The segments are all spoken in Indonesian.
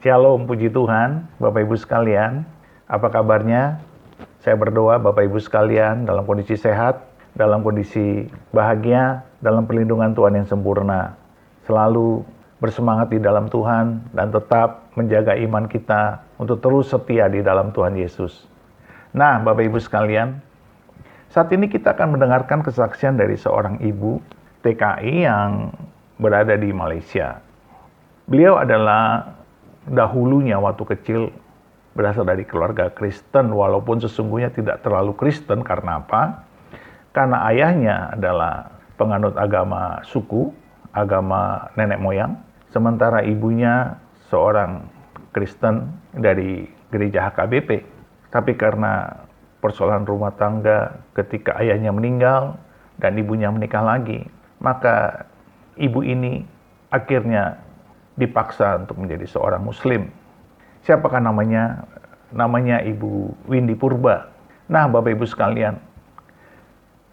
Shalom, puji Tuhan, Bapak Ibu sekalian. Apa kabarnya? Saya berdoa Bapak Ibu sekalian dalam kondisi sehat, dalam kondisi bahagia, dalam perlindungan Tuhan yang sempurna. Selalu bersemangat di dalam Tuhan dan tetap menjaga iman kita untuk terus setia di dalam Tuhan Yesus. Nah, Bapak Ibu sekalian, saat ini kita akan mendengarkan kesaksian dari seorang ibu TKI yang berada di Malaysia. Beliau adalah dahulunya waktu kecil berasal dari keluarga Kristen, walaupun sesungguhnya tidak terlalu Kristen. Karena apa? Karena ayahnya adalah penganut agama suku, agama nenek moyang, sementara ibunya seorang Kristen dari gereja HKBP. Tapi karena persoalan rumah tangga ketika ayahnya meninggal dan ibunya menikah lagi, maka ibu ini akhirnya dipaksa untuk menjadi seorang Muslim. Siapakah namanya? Namanya Ibu Windy Purba. Nah, Bapak Ibu sekalian,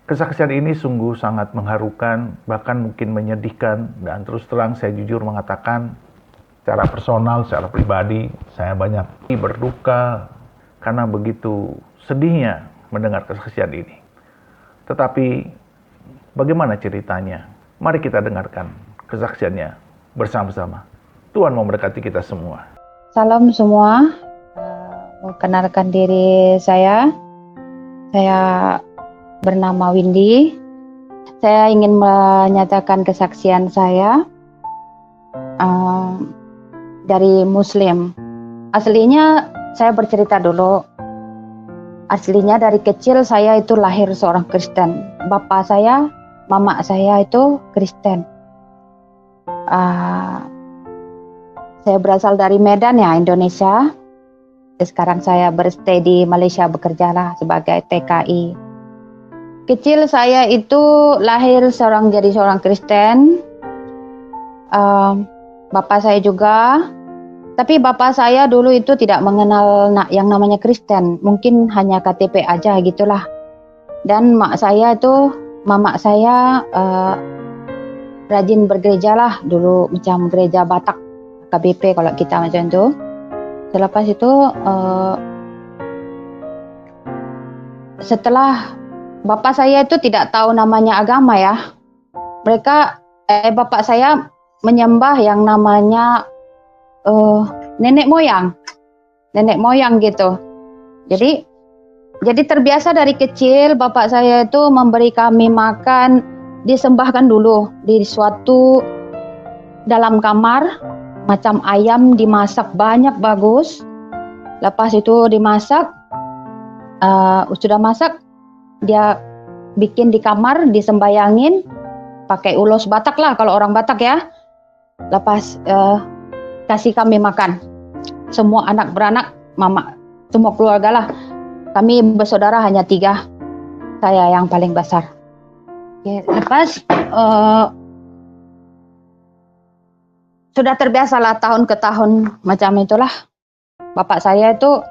kesaksian ini sungguh sangat mengharukan, bahkan mungkin menyedihkan, dan terus terang saya jujur mengatakan, secara personal, secara pribadi, saya banyak berduka karena begitu sedihnya mendengar kesaksian ini. Tetapi bagaimana ceritanya? Mari kita dengarkan kesaksiannya bersama-sama. Tuhan memberkati kita semua. Salam semua. Mengenalkan diri saya. Saya bernama Windy. Saya ingin menyatakan kesaksian saya dari Muslim. Aslinya saya bercerita dulu. Aslinya dari kecil saya itu lahir seorang Kristen. Bapak saya, mama saya itu Kristen. Saya berasal dari Medan ya, Indonesia. Sekarang saya berstay di Malaysia, bekerjalah sebagai TKI. Kecil saya itu lahir jadi seorang Kristen. Bapak saya juga. Tapi bapak saya dulu itu tidak mengenal yang namanya Kristen. Mungkin hanya KTP aja gitulah. Dan mama saya rajin bergereja lah dulu, macam gereja Batak, KBP kalau kita macam itu. Selepas itu, setelah bapak saya itu tidak tahu namanya agama ya. Bapak saya menyembah yang namanya nenek moyang gitu. Jadi terbiasa dari kecil bapak saya itu memberi kami makan, disembahkan dulu di suatu dalam kamar, macam ayam dimasak banyak bagus. Lepas itu dimasak, sudah masak, dia bikin di kamar, disembayangin, pakai ulos Batak lah kalau orang Batak ya. Lepas kasih kami makan, semua anak beranak, mama, semua keluarga lah. Kami bersaudara hanya 3, saya yang paling besar. Oke, lepas sudah terbiasa lah tahun ke tahun macam itulah. Bapak saya itu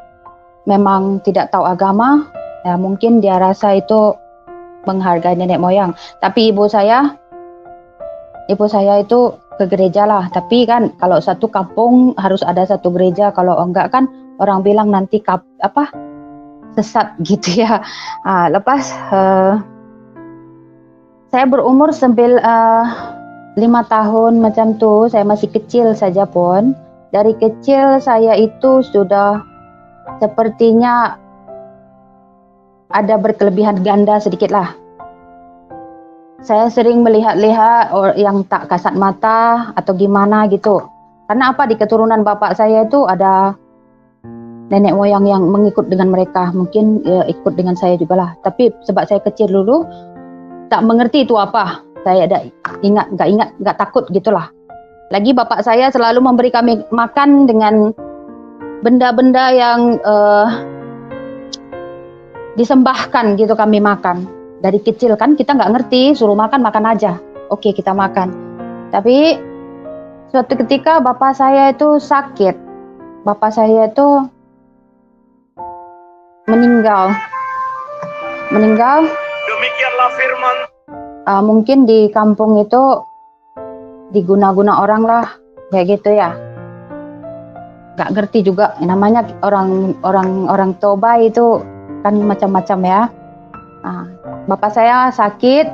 memang tidak tahu agama, ya mungkin dia rasa itu menghargai nenek moyang. Tapi ibu saya itu ke gereja lah. Tapi kan kalau satu kampung harus ada satu gereja, kalau enggak kan orang bilang nanti sesat gitu ya. Lepas saya berumur 5 tahun macam tu, saya masih kecil saja pun. Dari kecil saya itu sudah sepertinya ada berkelebihan ganda sedikit lah. Saya sering melihat-lihat yang tak kasat mata atau gimana gitu. Karena apa, di keturunan bapak saya itu ada nenek moyang yang mengikut dengan mereka. Mungkin ikut dengan saya juga lah. Tapi sebab saya kecil dulu, tak mengerti itu apa. Saya nggak takut gitulah. Lagi bapak saya selalu memberi kami makan dengan benda-benda yang disembahkan gitu, kami makan. Dari kecil kan kita nggak ngerti, suruh makan aja. Oke, kita makan. Tapi suatu ketika bapak saya itu sakit. Bapak saya itu meninggal. Demikianlah firman. Mungkin di kampung itu diguna-guna orang lah, kayak gitu ya. nggak ngerti juga namanya orang Toba itu kan macam-macam ya. Nah, bapak saya sakit,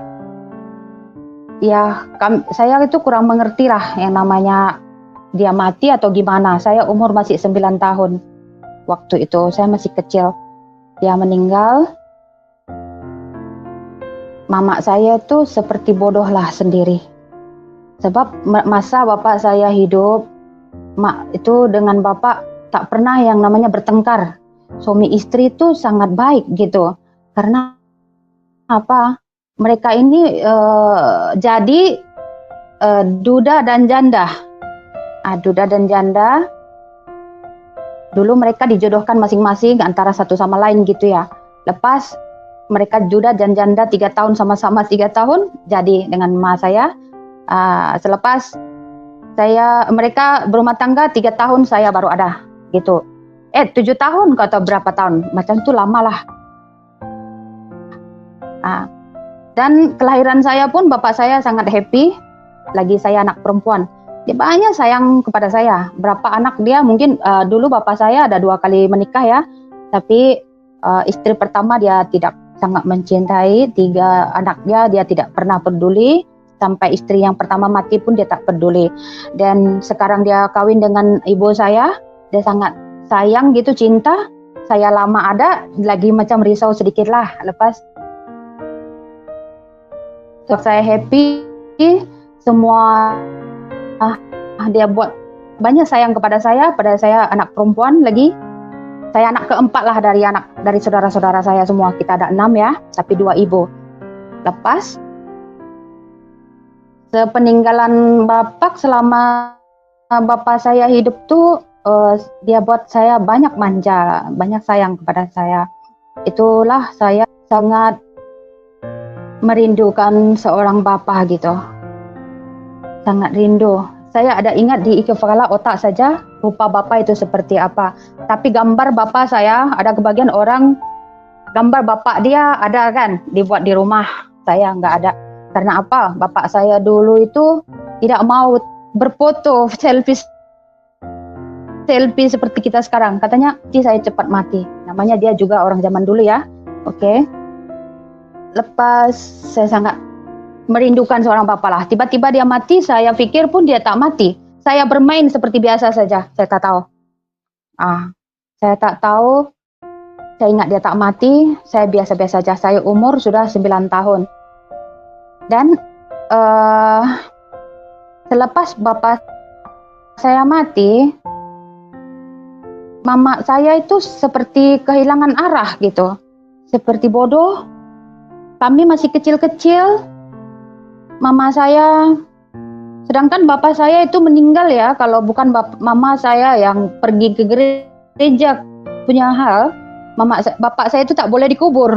ya saya itu kurang mengerti lah yang namanya dia mati atau gimana. Saya umur masih 9 tahun waktu itu, saya masih kecil. Dia meninggal. Mama saya tuh seperti bodoh lah sendiri. Sebab masa bapak saya hidup, mak itu dengan bapak tak pernah yang namanya bertengkar. Suami istri itu sangat baik gitu. Karena apa? Mereka ini jadi duda dan janda. Duda dan janda. Dulu mereka dijodohkan masing-masing antara satu sama lain gitu ya. Lepas mereka duda dan janda 3 tahun sama-sama 3 tahun jadi dengan emak saya. Selepas mereka berumah tangga 3 tahun saya baru ada gitu. 7 tahun atau berapa tahun macam itu lama lah. Dan kelahiran saya pun bapak saya sangat happy. Lagi saya anak perempuan, dia banyak sayang kepada saya. Berapa anak dia mungkin dulu bapak saya ada 2 kali menikah ya, tapi istri pertama dia tidak sangat mencintai, 3 anaknya dia tidak pernah peduli. Sampai istri yang pertama mati pun dia tak peduli. Dan sekarang dia kawin dengan ibu saya, dia sangat sayang gitu, cinta. Saya lama ada, lagi macam risau sedikit lah. Lepas saya happy, semua dia buat banyak sayang kepada saya anak perempuan lagi. Saya anak keempat lah dari saudara-saudara saya semua. Kita ada 6 ya, tapi 2 ibu. Lepas sepeninggalan bapak, selama bapak saya hidup tuh dia buat saya banyak manja, banyak sayang kepada saya. Itulah saya sangat merindukan seorang bapak gitu. Sangat rindu. Saya ada ingat di kepala otak saja rupa bapak itu seperti apa. Tapi gambar bapak saya, ada kebagian orang gambar bapak dia ada kan, dibuat di rumah. Saya nggak ada. Karena apa? Bapak saya dulu itu tidak mau berfoto selfie seperti kita sekarang. Katanya, saya cepat mati. Namanya dia juga orang zaman dulu ya. Oke. Lepas saya sangat merindukan seorang bapak lah. Tiba-tiba dia mati, saya pikir pun dia tak mati. Saya bermain seperti biasa saja, saya tak tahu. Saya tak tahu, saya ingat dia tak mati, saya biasa-biasa saja. Saya umur sudah 9 tahun. Dan selepas bapak saya mati, mama saya itu seperti kehilangan arah gitu. Seperti bodoh. Kami masih kecil-kecil. Mama saya, sedangkan bapak saya itu meninggal ya, kalau bukan mama saya yang pergi ke gereja punya hal, bapak saya itu tak boleh dikubur.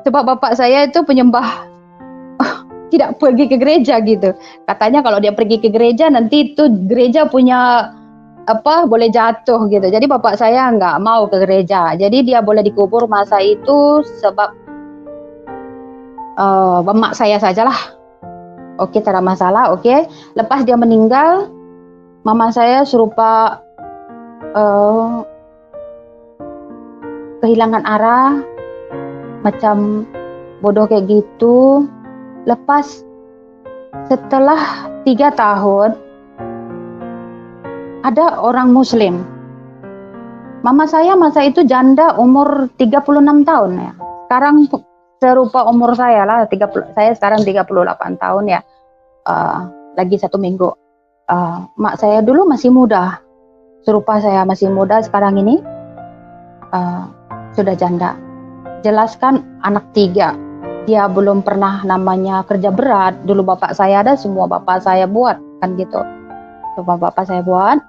Sebab bapak saya itu penyembah, tidak pergi ke gereja gitu. Katanya kalau dia pergi ke gereja, nanti itu gereja punya boleh jatuh gitu. Jadi bapak saya nggak mau ke gereja. Jadi dia boleh dikubur masa itu sebab emak saya sajalah. Oke, tak ada masalah. Oke, lepas dia meninggal, mama saya serupa kehilangan arah, macam bodoh kayak gitu. Lepas setelah 3 tahun, ada orang Muslim. Mama saya masa itu janda umur 36 tahun ya. Sekarang serupa umur saya lah, saya sekarang 38 tahun ya, lagi 1 minggu. Mak saya dulu masih muda, serupa saya masih muda, sekarang ini sudah janda. Jelaskan anak 3, dia belum pernah namanya kerja berat. Dulu bapak saya ada, semua bapak saya buat kan gitu. Semua bapak saya buat,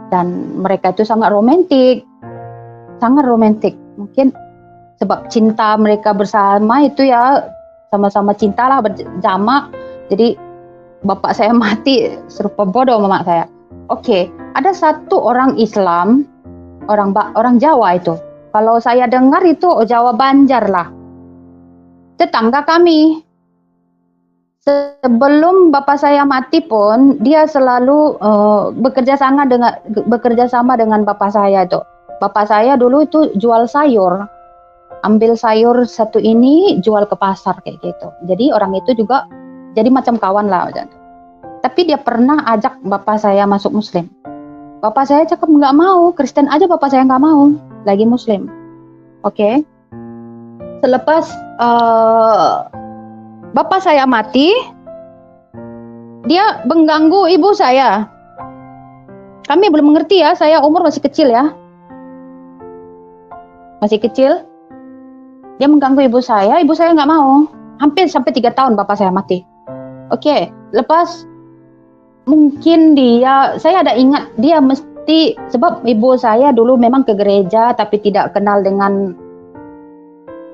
dan mereka itu sangat romantis. Mungkin sebab cinta mereka bersama itu ya, sama-sama cintalah berjamaah. Jadi bapak saya mati serupa bodoh mama saya. Oke, ada satu orang Islam, orang Jawa itu. Kalau saya dengar itu Jawa Banjar lah. Tetangga kami. Sebelum bapak saya mati pun, dia selalu bekerja sama dengan bapak saya itu. Bapak saya dulu itu jual sayur, ambil sayur satu ini jual ke pasar kayak gitu. Jadi orang itu juga jadi macam kawan lah. Tapi dia pernah ajak bapak saya masuk Muslim. Bapak saya cakap nggak mau, Kristen aja bapak saya nggak mau, lagi Muslim. Oke. Selepas bapak saya mati, dia mengganggu ibu saya. Kami belum mengerti ya, saya umur masih kecil ya. Masih kecil. Dia mengganggu ibu saya nggak mau. Hampir sampai 3 tahun bapak saya mati. Oke, lepas mungkin saya ada ingat dia mesti, sebab ibu saya dulu memang ke gereja tapi tidak kenal dengan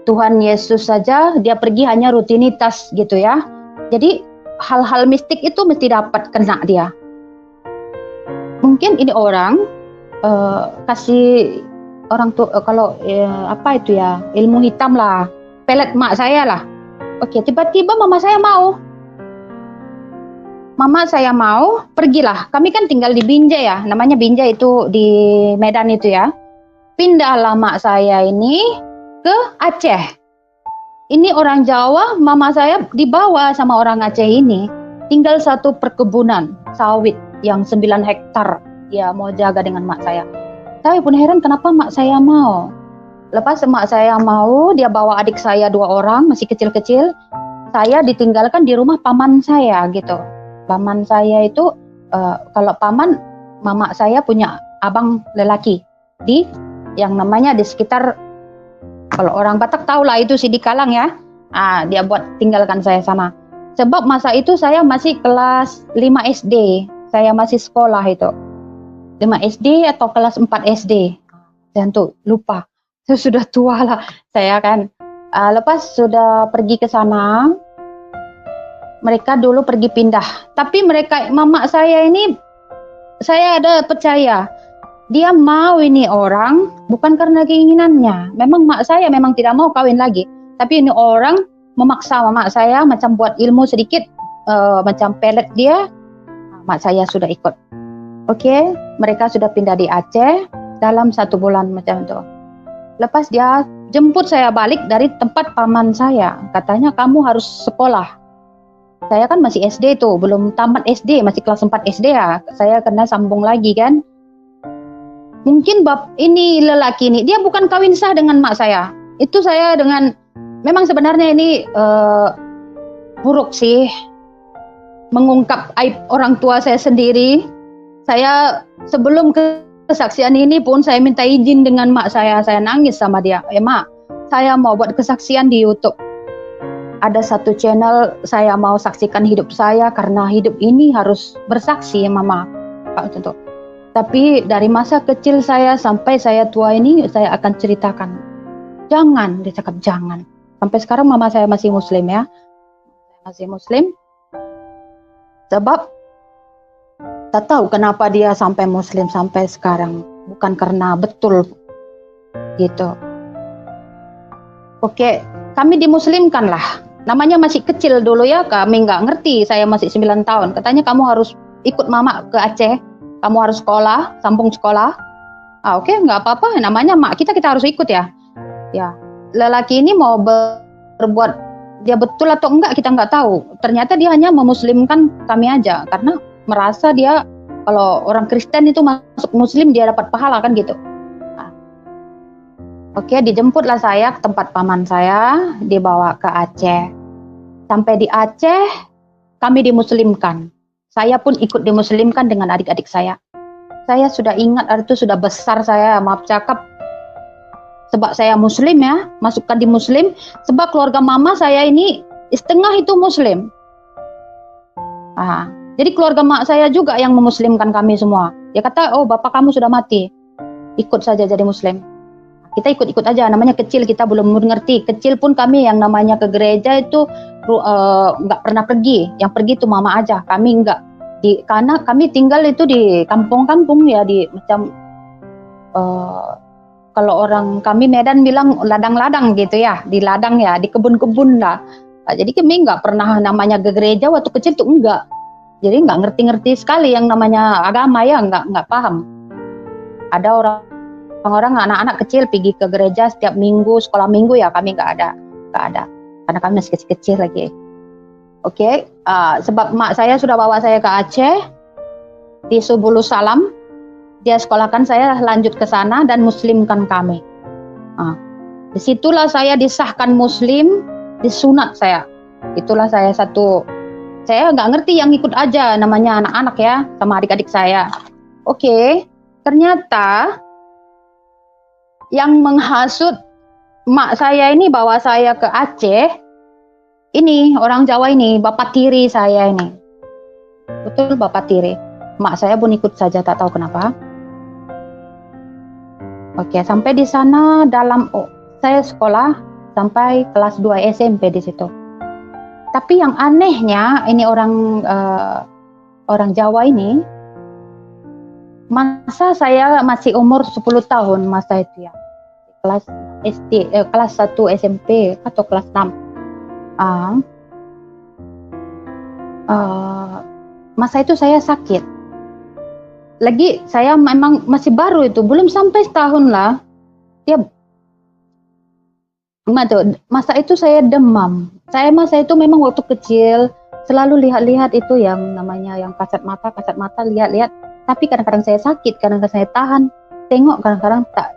Tuhan Yesus saja, dia pergi hanya rutinitas gitu ya. Jadi hal-hal mistik itu mesti dapat kena dia. Mungkin ini orang kasih orang tuh kalau apa itu ya, ilmu hitam lah, pelet mak saya lah. Oke, tiba-tiba mama saya mau. Mama saya mau, pergilah. Kami kan tinggal di Binjai ya, namanya Binjai itu di Medan itu ya. Pindahlah mak saya ini ke Aceh. Ini orang Jawa, mama saya dibawa sama orang Aceh ini. Tinggal satu perkebunan sawit yang 9 hektar. Dia mau jaga dengan mak saya. Saya pun heran kenapa mak saya mau. Lepas mak saya mau, dia bawa adik saya 2 orang, masih kecil-kecil. Saya ditinggalkan di rumah paman saya gitu. Paman saya itu, kalau paman, mama saya punya abang lelaki yang namanya di sekitar, kalau orang Batak tahu lah itu Sidikalang ya. Dia buat tinggalkan saya sana. Sebab masa itu saya masih kelas 5 SD. Saya masih sekolah itu. 5 SD atau kelas 4 SD. Dan tuh lupa. Saya sudah tua lah saya kan. Lepas sudah pergi ke sana, mereka dulu pergi pindah. Tapi mama saya ini, saya ada percaya. Dia mau ini orang bukan karena keinginannya. Memang mak saya memang tidak mau kawin lagi. Tapi ini orang memaksa mama saya macam buat ilmu sedikit, macam pelet dia. Mak saya sudah ikut. Oke, mereka sudah pindah di Aceh dalam 1 bulan macam itu. Lepas dia jemput saya balik dari tempat paman saya. Katanya kamu harus sekolah. Saya kan masih SD tuh, belum tamat SD, masih kelas 4 SD ya. Saya kena sambung lagi kan. Mungkin ini lelaki ini, dia bukan kawin sah dengan mak saya. Itu saya memang sebenarnya ini buruk sih. Mengungkap aib orang tua saya sendiri. Saya sebelum kesaksian ini pun saya minta izin dengan mak saya nangis sama dia. Mak, saya mau buat kesaksian di YouTube. Ada satu channel saya mau saksikan hidup saya karena hidup ini harus bersaksi ya mama. Pak contoh. Tapi dari masa kecil saya sampai saya tua ini saya akan ceritakan. Jangan, dia cakap jangan. Sampai sekarang mama saya masih Muslim ya. Masih Muslim. Sebab tak tahu kenapa dia sampai Muslim sampai sekarang. Bukan karena betul gitu. Oke, kami dimuslimkan lah. Namanya masih kecil dulu ya, kami nggak ngerti. Saya masih 9 tahun. Katanya kamu harus ikut mama ke Aceh. Kamu harus sekolah, sambung sekolah. Oke, nggak apa-apa. Namanya mak kita harus ikut ya. Ya, lelaki ini mau berbuat dia betul atau enggak kita nggak tahu. Ternyata dia hanya memuslimkan kami aja karena merasa dia kalau orang Kristen itu masuk Muslim dia dapat pahala kan gitu. Oke, dijemputlah saya ke tempat paman saya, dibawa ke Aceh. Sampai di Aceh, kami dimuslimkan. Saya pun ikut dimuslimkan dengan adik-adik saya. Saya sudah ingat itu sudah besar saya, maaf cakap. Sebab saya Muslim ya, masukkan di Muslim. Sebab keluarga mama saya ini setengah itu Muslim. Jadi keluarga mak saya juga yang memuslimkan kami semua. Dia kata, oh bapak kamu sudah mati, ikut saja jadi Muslim. Kita ikut-ikut aja, namanya kecil kita belum mengerti. Kecil pun kami yang namanya ke gereja itu nggak pernah pergi. Yang pergi itu mama aja, kami nggak. Karena kami tinggal itu di kampung-kampung ya, di macam kalau orang kami Medan bilang ladang-ladang gitu ya, di ladang ya, di kebun-kebun lah. Jadi kami nggak pernah namanya ke gereja waktu kecil tuh enggak. Jadi nggak ngerti-ngerti sekali yang namanya agama ya, nggak paham. Ada orang-orang anak-anak kecil pergi ke gereja setiap minggu, sekolah minggu ya kami nggak ada. Karena kami masih kecil-kecil lagi. Oke, sebab mak saya sudah bawa saya ke Aceh di Subulus Salam. Dia sekolahkan saya lanjut ke sana dan muslimkan kami. Disitulah saya disahkan muslim, disunat saya. Itulah saya nggak ngerti yang ikut aja namanya anak-anak ya, sama adik-adik saya. Oke, ternyata yang menghasut mak saya ini bawa saya ke Aceh, ini orang Jawa ini, bapak tiri saya ini. Betul bapak tiri. Mak saya pun ikut saja, tak tahu kenapa. Oke, sampai di sana saya sekolah sampai kelas 2 SMP di situ. Tapi yang anehnya ini orang Jawa ini, masa saya masih umur 10 tahun masa itu ya, kelas SD, kelas 1 SMP atau kelas 6. Masa itu saya sakit. Lagi saya memang masih baru itu, belum sampai setahun lah. Masa itu saya demam. Saya masa itu memang waktu kecil selalu lihat-lihat itu yang namanya yang kasat mata lihat-lihat. Tapi kadang-kadang saya sakit, kadang-kadang saya tahan. Tengok kadang-kadang tak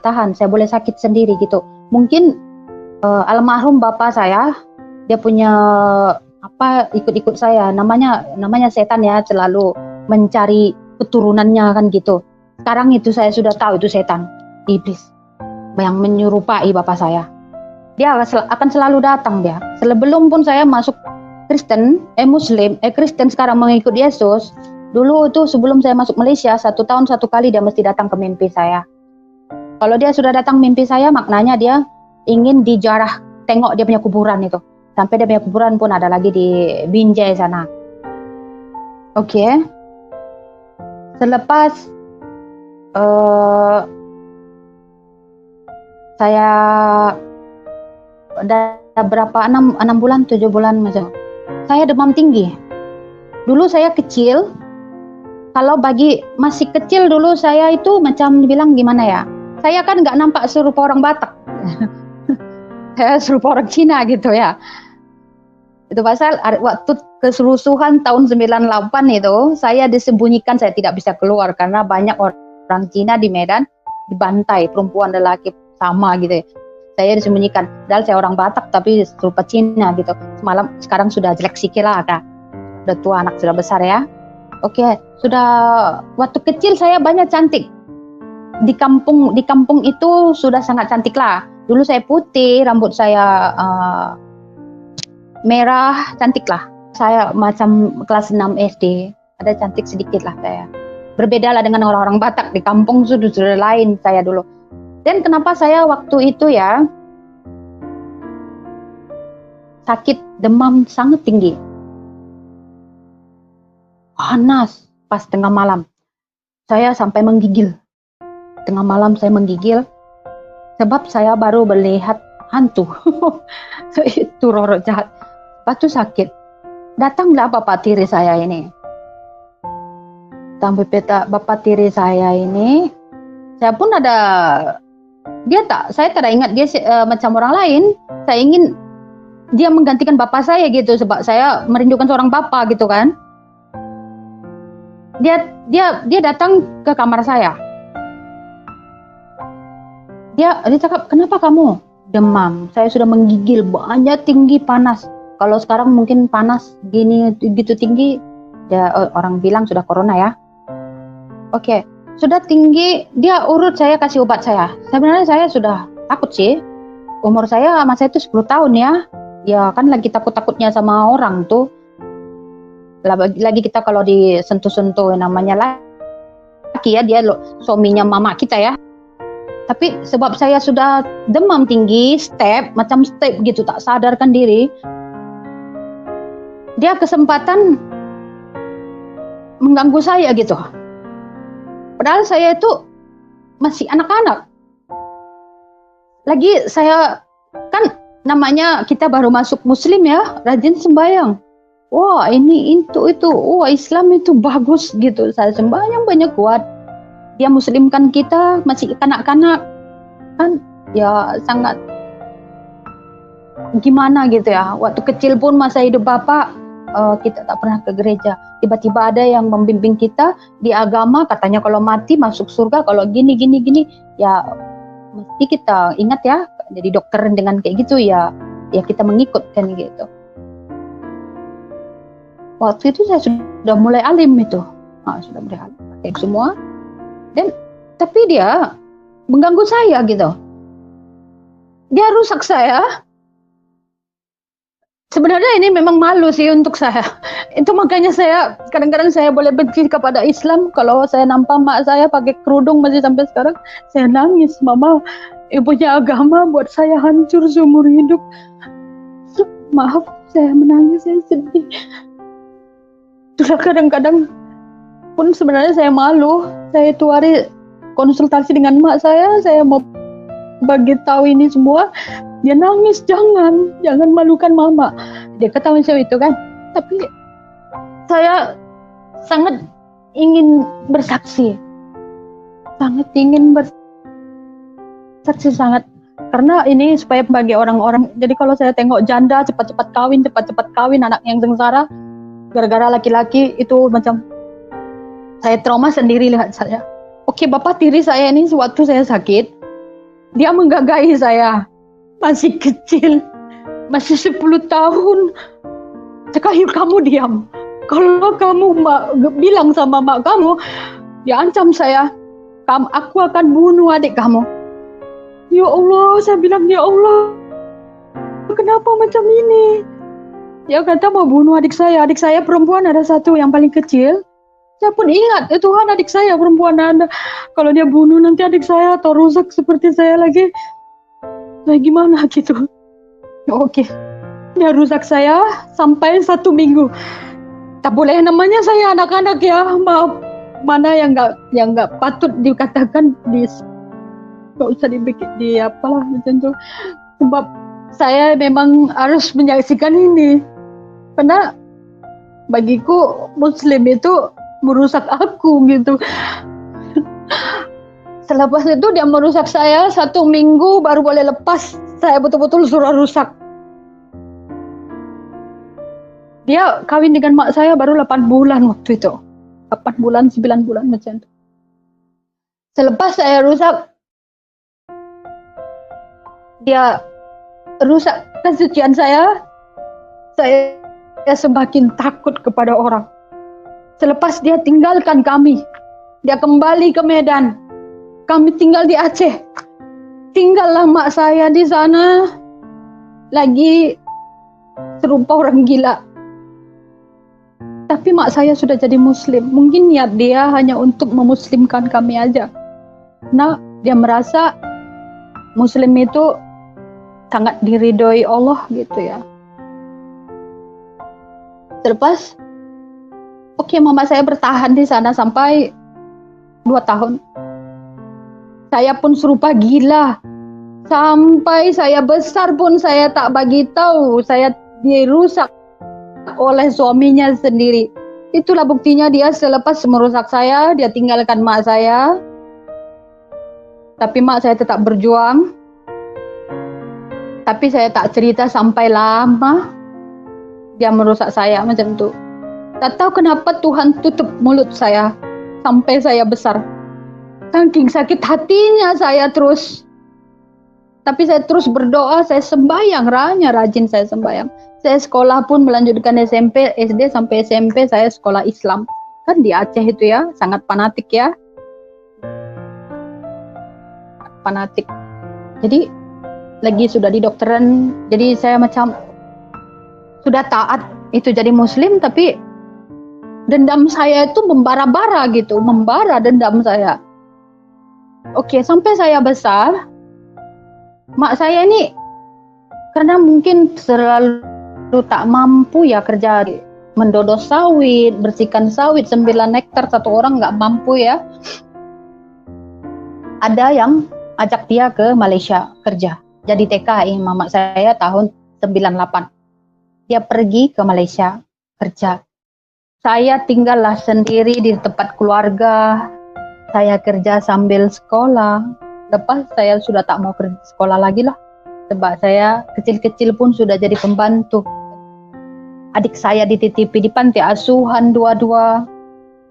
tahan. Saya boleh sakit sendiri gitu. Mungkin almarhum bapak saya, dia punya ikut-ikut saya. Namanya setan ya, selalu mencari keturunannya kan gitu. Sekarang itu saya sudah tahu itu setan, iblis yang menyerupai bapak saya. Dia akan selalu datang dia. Sebelum pun saya masuk Kristen sekarang mengikut Yesus. Dulu itu sebelum saya masuk Malaysia 1 tahun 1 kali dia mesti datang ke mimpi saya. Kalau dia sudah datang mimpi saya, maknanya dia ingin dijarah, tengok dia punya kuburan itu. Sampai dia punya kuburan pun ada lagi di Binjai sana. Oke. Selepas saya ada berapa 6 bulan 7 bulan macam, saya demam tinggi. Dulu saya kecil, kalau bagi masih kecil dulu saya itu macam dibilang gimana ya, saya kan nggak nampak serupa orang Batak. Saya serupa orang Cina gitu ya. Itu pasal waktu kerusuhan tahun 98 itu saya disembunyikan, saya tidak bisa keluar karena banyak orang Cina di Medan dibantai, perempuan dan lelaki sama gitu ya. Saya disembunyikan, padahal saya orang Batak tapi serupa Cina gitu. Sekarang sudah jelek sikit lah Kak. Udah tua, anak sudah besar ya. Oke, sudah waktu kecil saya banyak cantik. Di kampung itu sudah sangat cantik lah. Dulu saya putih, rambut saya merah, cantik lah. Saya macam kelas 6 SD, ada cantik sedikit lah saya. Berbeda lah dengan orang-orang Batak, di kampung sudah lain saya dulu. Dan kenapa saya waktu itu ya sakit demam sangat tinggi. Panas pas tengah malam. Saya sampai menggigil. Tengah malam saya menggigil sebab saya baru melihat hantu. Itu roro jahat. Batu sakit. Datanglah bapak tiri saya ini. Sampai bapak tiri saya ini, saya pun ada, saya tidak ingat dia macam orang lain. Saya ingin dia menggantikan bapak saya gitu, sebab saya merindukan seorang bapak gitu kan. Dia datang ke kamar saya. Dia cakap, kenapa kamu demam? Saya sudah menggigil, banyak tinggi panas. Kalau sekarang mungkin panas gini gitu tinggi, orang bilang sudah corona ya. Oke, sudah tinggi, dia urut saya kasih obat saya. Sebenarnya saya sudah takut sih. Umur saya masa itu 10 tahun ya. Ya kan lagi takut-takutnya sama orang tuh. Lagi kita kalau disentuh-sentuh namanya laki ya, dia suaminya mama kita ya. Tapi sebab saya sudah demam tinggi, macam step gitu, tak sadarkan diri. Dia kesempatan mengganggu saya gitu. Padahal saya itu masih anak-anak. Lagi saya kan namanya kita baru masuk muslim ya, rajin sembahyang. Wah, ini itu. Wah, Islam itu bagus gitu. Saya sembahyang banyak kuat. Dia muslimkan kita masih kanak-kanak. Kan ya sangat gimana gitu ya. Waktu kecil pun masa hidup Bapak kita tak pernah ke gereja. Tiba-tiba ada yang membimbing kita di agama, katanya kalau mati masuk surga, kalau gini. Ya mesti kita ingat ya. Jadi dokter dengan kayak gitu ya kita mengikut kan gitu. Waktu itu saya sudah mulai alim itu. Sudah mulai alim kayak semua. Dan tapi dia mengganggu saya gitu. Dia rusak saya. Sebenarnya ini memang malu sih untuk saya. Itu makanya saya kadang-kadang saya boleh benci kepada Islam. Kalau saya nampak mak saya pakai kerudung masih sampai sekarang, saya nangis. Mama, ibunya agama buat saya hancur seumur hidup. Maaf, saya menangis, saya sedih. Sudah kadang-kadang pun sebenarnya saya malu. Saya itu hari konsultasi dengan mak saya mau bagi tahu ini semua. Dia nangis, jangan malukan mama. Dia ketahuan saya itu kan. Tapi saya sangat ingin bersaksi. Sangat. Karena ini supaya bagi orang-orang. Jadi kalau saya tengok janda cepat-cepat kawin, anak yang sengsara. Gara-gara laki-laki itu macam. Saya trauma sendiri lihat saya. Oke, Bapak tiri saya ini sewaktu saya sakit. Dia menggagahi saya. Masih kecil, masih 10 tahun. Cakap, kamu diam. Kalau kamu bilang sama mak kamu, dia ancam saya, aku akan bunuh adik kamu. Ya Allah, saya bilang, ya Allah, kenapa macam ini? Dia kata mau bunuh adik saya perempuan ada satu yang paling kecil. Saya pun ingat, Tuhan adik saya perempuan ada. Kalau dia bunuh nanti adik saya atau rusak seperti saya lagi. Nah gimana gitu. Oke. Dia rusak saya sampai 1 minggu. Tak boleh namanya saya anak-anak ya. Maaf. Mana yang nggak patut dikatakan nggak usah dibikin di apalah macam itu. Sebab saya memang harus menyaksikan ini. Karena bagiku Muslim itu merusak aku gitu. Selepas itu dia merusak saya 1 minggu baru boleh lepas. Saya betul-betul suruh rusak. Dia kawin dengan mak saya baru 8 bulan waktu itu. 8 bulan, 9 bulan macam itu. Selepas saya rusak, dia rusak kesucian saya semakin takut kepada orang. Selepas dia tinggalkan kami, dia kembali ke Medan. Kami tinggal di Aceh. Tinggallah mak saya di sana. Lagi serupa orang gila. Tapi mak saya sudah jadi Muslim. Mungkin niat dia hanya untuk memuslimkan kami aja. Nah, dia merasa Muslim itu sangat diridhoi Allah gitu ya. Terlepas, oke, mama saya bertahan di sana sampai 2 tahun. Saya pun serupa gila. Sampai saya besar pun saya tak bagi tahu. Saya dirusak oleh suaminya sendiri. Itulah buktinya dia selepas merusak saya, dia tinggalkan mak saya. Tapi mak saya tetap berjuang. Tapi saya tak cerita sampai lama dia merusak saya macam itu. Tak tahu kenapa Tuhan tutup mulut saya sampai saya besar. Saking sakit hatinya saya terus. Tapi saya terus berdoa, saya sembahyang, rajin saya sembahyang. Saya sekolah pun melanjutkan SMP, SD sampai SMP saya sekolah Islam. Kan di Aceh itu ya, sangat fanatik ya. Fanatik. Jadi lagi sudah di dokteran, jadi saya macam sudah taat itu jadi Muslim, tapi dendam saya itu membara-bara gitu, membara dendam saya. Oke, sampai saya besar, mak saya ini karena mungkin selalu tak mampu ya kerja mendodos sawit, bersihkan sawit 9 hektar, satu orang nggak mampu ya. Ada yang ajak dia ke Malaysia kerja. jadi TKI, mama saya tahun 98. Dia pergi ke Malaysia kerja. Saya tinggallah sendiri di tempat keluarga. Saya kerja sambil sekolah. Lepas saya sudah tak mau kerja sekolah lagi lah. Sebab saya kecil-kecil pun sudah jadi pembantu. Adik saya dititipi di panti asuhan dua-dua.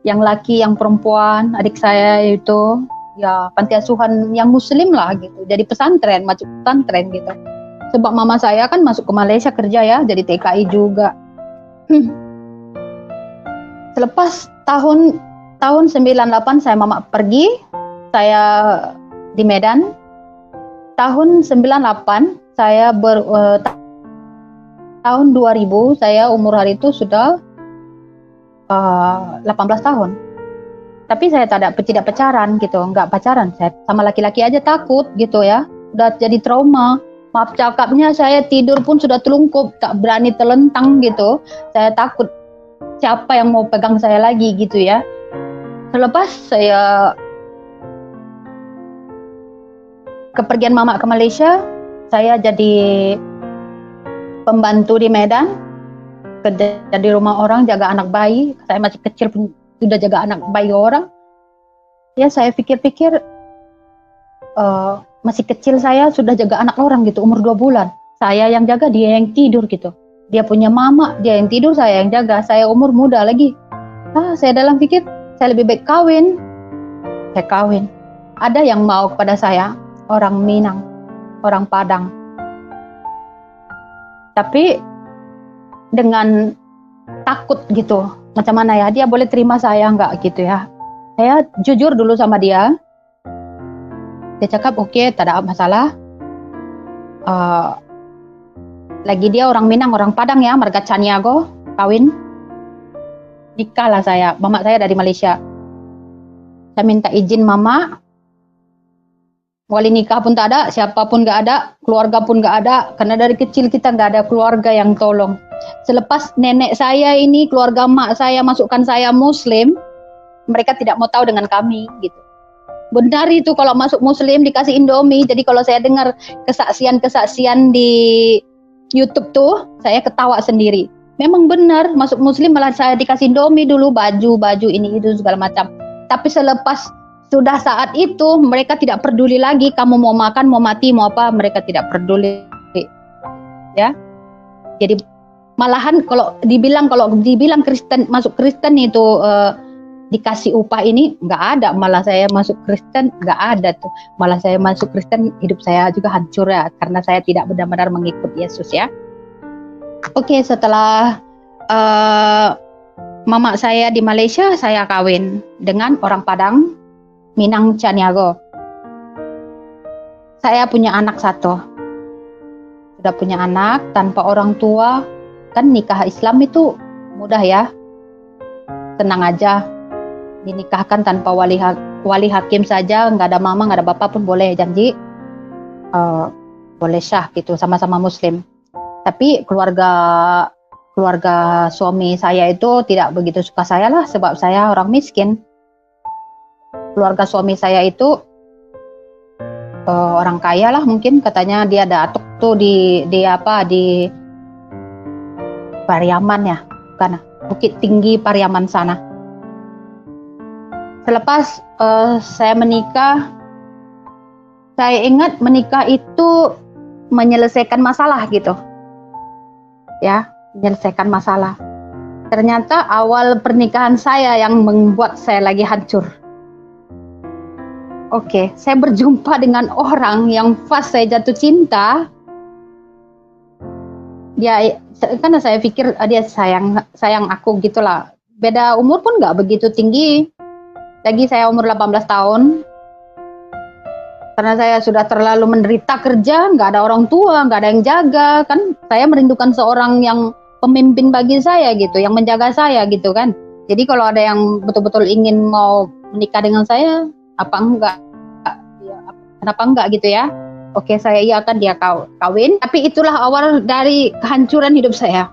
Yang laki, yang perempuan. Adik saya itu ya panti asuhan yang muslim lah gitu. Jadi pesantren, masuk pesantren gitu. Sebab mama saya kan masuk ke Malaysia kerja ya, jadi TKI juga. Selepas tahun 98 saya mama pergi, saya di Medan. Tahun 98 saya tahun 2000 saya umur hari itu sudah 18 tahun. Tapi saya tidak pacaran gitu, enggak pacaran. Saya sama laki-laki aja takut gitu ya. Udah jadi trauma. Maaf cakapnya, saya tidur pun sudah telungkup, tak berani telentang gitu. Saya takut siapa yang mau pegang saya lagi gitu ya. Selepas saya kepergian mama ke Malaysia, saya jadi pembantu di Medan, kerja di rumah orang, jaga anak bayi. Saya masih kecil pun sudah jaga anak bayi orang. Ya saya pikir-pikir, masih kecil saya sudah jaga anak orang gitu, umur 2 bulan. Saya yang jaga, dia yang tidur gitu. Dia punya mama, dia yang tidur, saya yang jaga. Saya umur muda lagi. Saya dalam pikir, saya lebih baik kawin. Saya kawin. Ada yang mau kepada saya, orang Minang, orang Padang. Tapi dengan takut gitu, macam mana ya, dia boleh terima saya enggak gitu ya. Saya jujur dulu sama dia. Dia cakap oke, tak ada masalah. Lagi dia orang Minang, orang Padang ya, marga Caniago, kawin. Nikahlah saya, mama saya dari Malaysia. Saya minta izin mama. Wali nikah pun tak ada, siapapun gak ada, keluarga pun gak ada. Karena dari kecil kita gak ada keluarga yang tolong. Selepas nenek saya ini, keluarga mak saya masukkan saya Muslim, mereka tidak mau tahu dengan kami gitu. Benar itu, kalau masuk Muslim dikasih Indomie. Jadi kalau saya dengar kesaksian-kesaksian di YouTube tuh, saya ketawa sendiri. Memang benar, masuk Muslim malah saya dikasih Indomie dulu, baju ini itu segala macam. Tapi selepas sudah saat itu, mereka tidak peduli lagi kamu mau makan, mau mati, mau apa, mereka tidak peduli. Ya. Jadi malahan kalau dibilang Kristen, masuk Kristen itu dikasih upah ini, nggak ada. Malah saya masuk Kristen, nggak ada tuh. Malah saya masuk Kristen, hidup saya juga hancur ya, karena saya tidak benar-benar mengikut Yesus ya. Oke, setelah mama saya di Malaysia, saya kawin dengan orang Padang, Minang Caniago. Saya punya anak satu. Sudah punya anak tanpa orang tua. Kan nikah Islam itu mudah ya. Tenang aja. Dinikahkan tanpa wali hakim saja, nggak ada mama, nggak ada bapak pun boleh, janji boleh syah gitu, sama-sama Muslim. Tapi keluarga suami saya itu tidak begitu suka saya lah, sebab saya orang miskin. Keluarga suami saya itu orang kaya lah mungkin, katanya dia ada atuk tuh di Pariaman ya, bukan, Bukit Tinggi Pariaman sana. Selepas saya menikah, saya ingat menikah itu menyelesaikan masalah gitu. Ya, menyelesaikan masalah. Ternyata awal pernikahan saya yang membuat saya lagi hancur. Oke, saya berjumpa dengan orang yang pas saya jatuh cinta. Dia, karena saya pikir dia sayang aku gitulah. Beda umur pun nggak begitu tinggi. Lagi saya umur 18 tahun. Karena saya sudah terlalu menderita kerja, nggak ada orang tua, nggak ada yang jaga. Kan saya merindukan seorang yang pemimpin bagi saya gitu, yang menjaga saya gitu kan. Jadi kalau ada yang betul-betul ingin mau menikah dengan saya, apa enggak? Ya, kenapa enggak gitu ya? Oke, saya iakan dia kawin. Tapi itulah awal dari kehancuran hidup saya.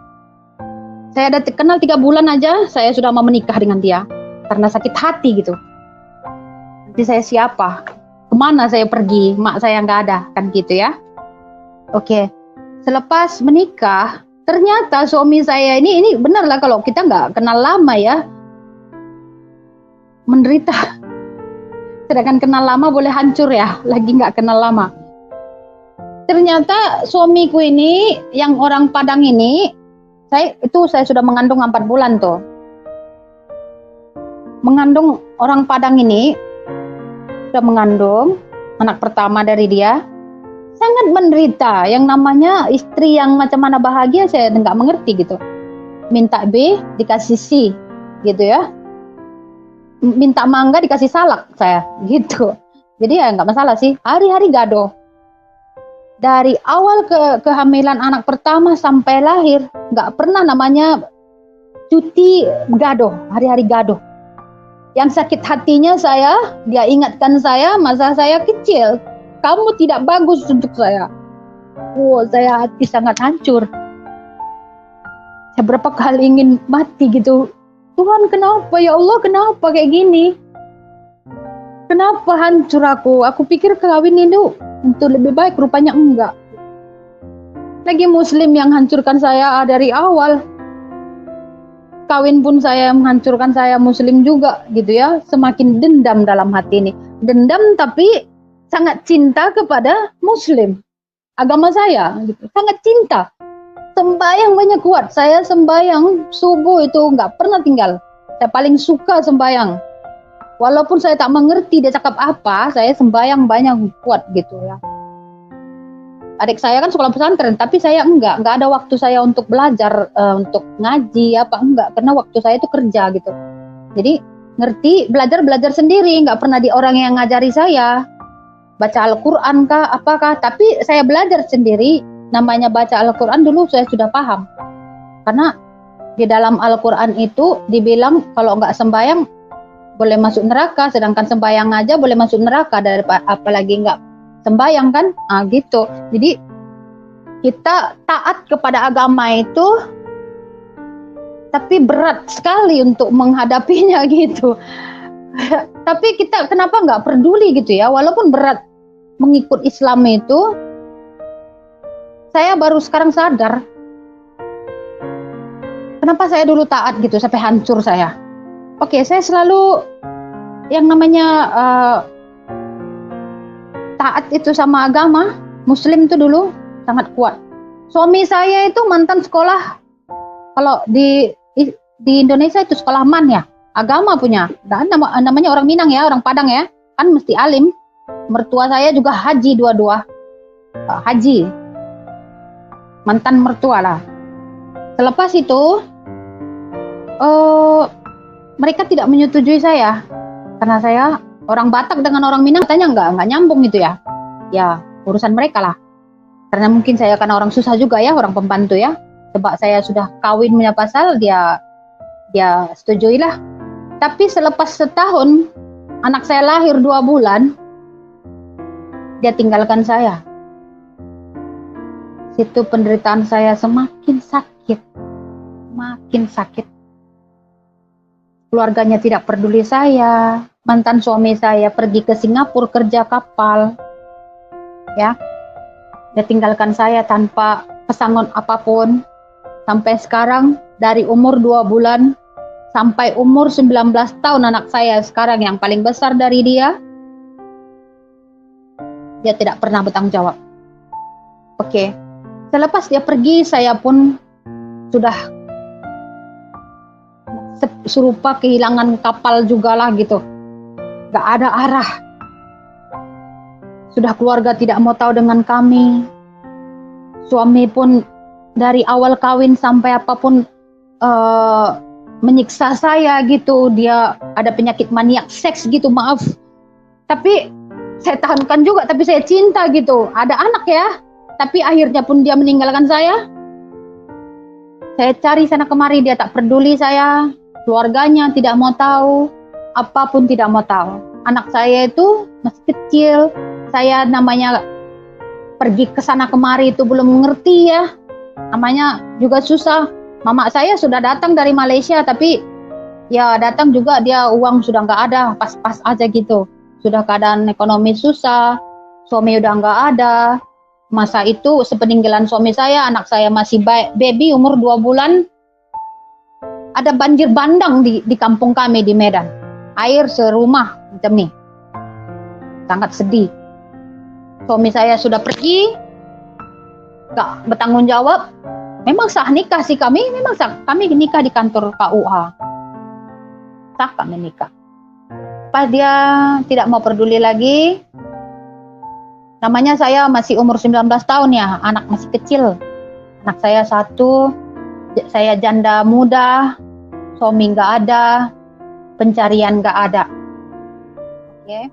Saya ada kenal 3 bulan aja, saya sudah mau menikah dengan dia. Karena sakit hati gitu. Nanti saya siapa? Kemana saya pergi? Mak saya nggak ada, kan gitu ya. Oke. Selepas menikah, ternyata suami saya ini benar lah kalau kita nggak kenal lama ya, menderita. Sedangkan kenal lama boleh hancur ya, lagi nggak kenal lama. Ternyata suamiku ini, yang orang Padang ini, saya sudah mengandung 4 bulan tuh. Mengandung orang Padang ini, sudah mengandung anak pertama dari dia. Sangat menderita, yang namanya istri yang macam mana bahagia saya nggak mengerti gitu. Minta B dikasih C gitu ya, minta mangga dikasih salak saya gitu. Jadi ya nggak masalah sih, hari-hari gaduh. Dari awal kehamilan anak pertama sampai lahir nggak pernah namanya cuti gaduh, hari-hari gaduh. Yang sakit hatinya dia ingatkan saya masa saya kecil. Kamu tidak bagus untuk saya. Saya hati sangat hancur. Saya berapa kali ingin mati gitu. Tuhan, kenapa ya Allah, kenapa kayak gini? Kenapa hancur aku? Aku pikir kawin itu untuk lebih baik, rupanya enggak. Lagi muslim yang hancurkan saya dari awal. Kawin pun saya menghancurkan saya, muslim juga gitu ya. Semakin dendam dalam hati ini. Dendam tapi sangat cinta kepada muslim, agama saya gitu. Sangat cinta. Sembayang banyak kuat. Saya sembayang subuh itu nggak pernah tinggal. Saya paling suka sembayang. Walaupun saya tak mengerti dia cakap apa, saya sembayang banyak kuat gitu ya. Adik saya kan sekolah pesantren, tapi saya enggak ada waktu saya untuk belajar, untuk ngaji apa enggak, karena waktu saya itu kerja gitu. Jadi ngerti belajar sendiri, nggak pernah di orang yang ngajari saya. Baca Al-Quran kah, apakah, tapi saya belajar sendiri. Namanya baca Al-Quran dulu saya sudah paham. Karena di dalam Al-Quran itu dibilang kalau nggak sembahyang boleh masuk neraka, sedangkan sembahyang aja boleh masuk neraka, apalagi nggak sembahyang kan, gitu. Jadi kita taat kepada agama itu, tapi berat sekali untuk menghadapinya gitu. Tapi kita kenapa nggak peduli gitu ya, walaupun berat mengikut Islam itu. Saya baru sekarang sadar kenapa saya dulu taat gitu sampai hancur saya. Oke, saya selalu yang namanya taat itu sama agama muslim itu dulu sangat kuat. Suami saya itu mantan sekolah, kalau di Indonesia itu sekolah MAN ya, agama punya. Dan namanya orang Minang ya, orang Padang ya, kan mesti alim. Mertua saya juga haji dua-dua, haji, mantan mertua lah. Selepas itu mereka tidak menyetujui saya karena saya orang Batak dengan orang Minang, katanya nggak nyambung gitu ya. Ya urusan mereka lah. Karena mungkin saya karena orang susah juga ya, orang pembantu ya. Sebab saya sudah kawin punya pasal, dia setujui lah. Tapi selepas setahun anak saya lahir 2 bulan, dia tinggalkan saya. Situ penderitaan saya semakin sakit, makin sakit. Keluarganya tidak peduli saya. Mantan suami saya pergi ke Singapura kerja kapal, ya. Dia tinggalkan saya tanpa pesangon apapun. Sampai sekarang dari umur 2 bulan sampai umur 19 tahun anak saya sekarang yang paling besar dari dia tidak pernah bertanggung jawab. Oke. Selepas dia pergi, saya pun sudah serupa kehilangan kapal juga lah gitu. Gak ada arah. Sudah keluarga tidak mau tahu dengan kami. Suami pun dari awal kawin sampai apapun menyiksa saya gitu. Dia ada penyakit maniak seks gitu, maaf. Tapi saya tahankan juga, tapi saya cinta gitu. Ada anak ya, tapi akhirnya pun dia meninggalkan saya. Saya cari sana kemari, dia tak peduli saya. Keluarganya tidak mau tahu, apapun tidak mau tahu. Anak saya itu masih kecil. Saya namanya pergi ke sana kemari itu belum mengerti ya. Namanya juga susah. Mama saya sudah datang dari Malaysia, tapi ya datang juga dia uang sudah nggak ada, pas-pas aja gitu. Sudah keadaan ekonomi susah, suami udah nggak ada. masa itu sepeninggalan suami saya, anak saya masih baby umur 2 bulan, ada banjir bandang di kampung kami di Medan. Air serumah macam nih. Sangat sedih. Suami saya sudah pergi, gak bertanggung jawab. Memang sah nikah sih kami, memang sah. Kami nikah di kantor KUA. Sah kami nikah. Pas dia tidak mau peduli lagi, namanya saya masih umur 19 tahun ya, anak masih kecil. Anak saya 1, saya janda muda, suami nggak ada, pencarian nggak ada. Oke.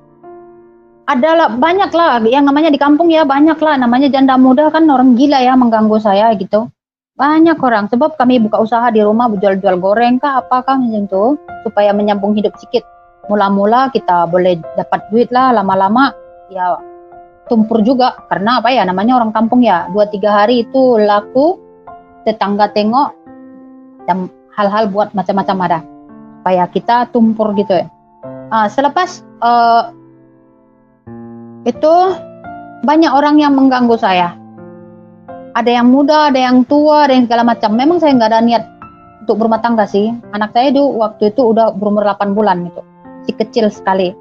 Adalah banyak lah, yang namanya di kampung ya banyak lah, namanya janda muda kan orang gila ya mengganggu saya gitu. Banyak orang, sebab kami buka usaha di rumah, jual-jual goreng kah, apakah macam itu, supaya menyambung hidup sedikit. Mula-mula kita boleh dapat duit lah, lama-lama ya tumpur juga, karena apa ya, namanya orang kampung ya, 2-3 hari itu laku, tetangga tengok, dan hal-hal buat macam-macam ada, supaya kita tumpur gitu ya. Selepas itu banyak orang yang mengganggu saya, ada yang muda, ada yang tua, ada yang segala macam. Memang saya nggak ada niat untuk berumah tangga sih. Anak saya waktu itu udah berumur 8 bulan gitu, si kecil sekali.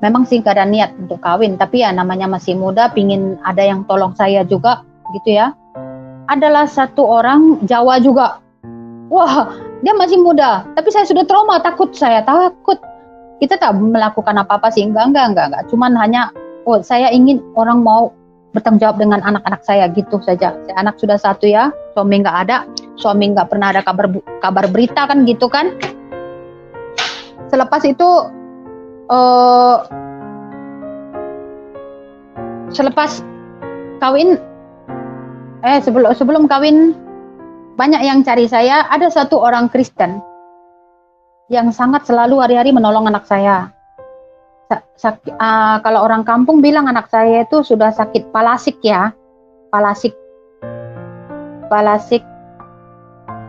Memang sih gak ada niat untuk kawin, tapi ya namanya masih muda, pingin ada yang tolong saya juga, gitu ya. Adalah satu orang Jawa juga. Wah, dia masih muda, tapi saya sudah trauma, takut. Kita tak melakukan apa-apa sih, enggak. Cuman hanya, saya ingin orang mau bertanggung jawab dengan anak-anak saya, gitu saja. Saya anak sudah 1 ya, suami nggak ada, suami nggak pernah ada kabar berita kan, gitu kan. Selepas itu, selepas kawin, sebelum kawin, banyak yang cari saya. Ada satu orang Kristen yang sangat selalu hari-hari menolong anak saya. Kalau orang kampung bilang anak saya itu sudah sakit palasik ya, palasik,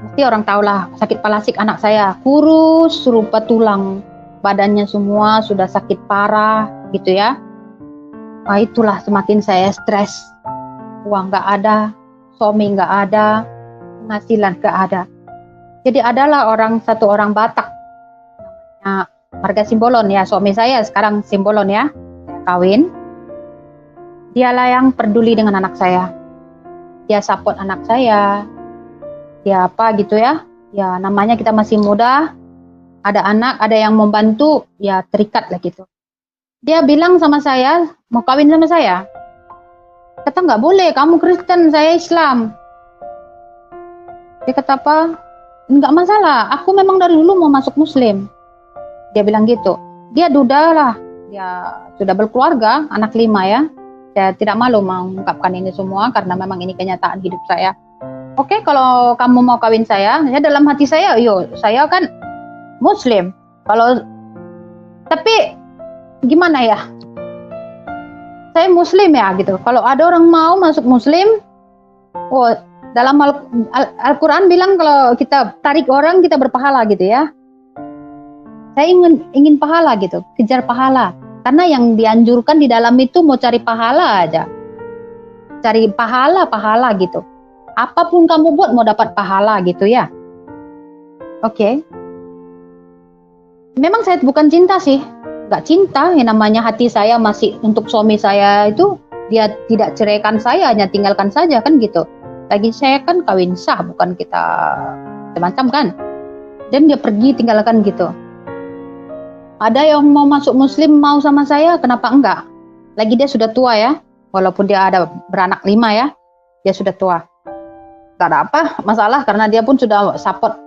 mesti orang tahulah sakit palasik anak saya, kurus rupa tulang. Badannya semua sudah sakit parah gitu ya. Itulah semakin saya stres. Uang nggak ada, suami nggak ada, penghasilan nggak ada. Jadi adalah satu orang Batak, namanya Marga Simbolon ya, suami saya sekarang Simbolon ya, saya kawin. Dialah yang peduli dengan anak saya. Dia support anak saya. Dia apa gitu ya. Ya namanya kita masih muda. Ada anak, ada yang membantu, ya terikat lah gitu. Dia bilang sama saya, mau kawin sama saya. Kata nggak boleh, kamu Kristen, saya Islam. Dia kata apa? Nggak masalah, aku memang dari dulu mau masuk Muslim. Dia bilang gitu. Dia duda lah, dia sudah berkeluarga, anak 5 ya. Saya tidak malu mengungkapkan ini semua, karena memang ini kenyataan hidup saya. Oke, kalau kamu mau kawin saya, ya dalam hati saya, saya kan Muslim. Tapi gimana ya? Saya Muslim ya gitu. Kalau ada orang mau masuk Muslim, dalam Al-Quran bilang kalau kita tarik orang kita berpahala gitu ya. Saya ingin pahala gitu, kejar pahala. Karena yang dianjurkan di dalam itu mau cari pahala aja. Cari pahala gitu. Apapun kamu buat mau dapat pahala gitu ya. Oke. Memang saya bukan cinta sih, nggak cinta, yang namanya hati saya masih untuk suami saya itu, dia tidak ceraikan saya, hanya tinggalkan saja kan gitu. Lagi saya kan kawin sah, bukan kita semacam kan. Dan dia pergi tinggalkan gitu. Ada yang mau masuk Muslim mau sama saya, kenapa enggak? Lagi dia sudah tua ya, walaupun dia ada beranak 5 ya, dia sudah tua. Gak ada apa masalah, karena dia pun sudah support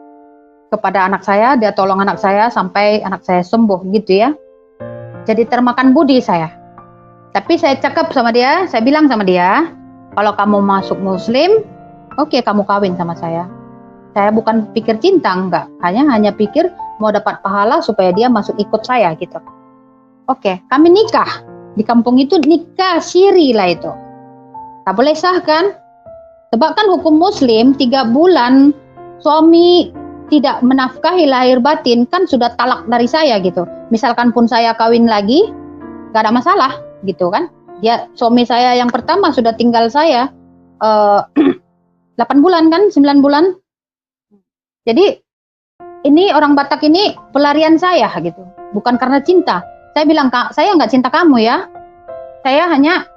kepada anak saya, dia tolong anak saya sampai anak saya sembuh gitu ya. Jadi termakan budi saya. Tapi saya cakap sama dia, saya bilang sama dia, kalau kamu masuk Muslim, oke, kamu kawin sama saya. Saya bukan pikir cinta, enggak. Hanya pikir mau dapat pahala supaya dia masuk ikut saya gitu. Oke, kami nikah. Di kampung itu nikah siri lah itu. Tak boleh sah kan? Sebab kan hukum Muslim 3 bulan suami tidak menafkahi lahir batin kan sudah talak dari saya gitu. Misalkan pun saya kawin lagi, gak ada masalah gitu kan. Dia suami saya yang pertama sudah tinggal saya 8 bulan kan, 9 bulan. Jadi ini orang Batak ini pelarian saya gitu. Bukan karena cinta. Saya bilang, "Kak, saya nggak cinta kamu ya. Saya hanya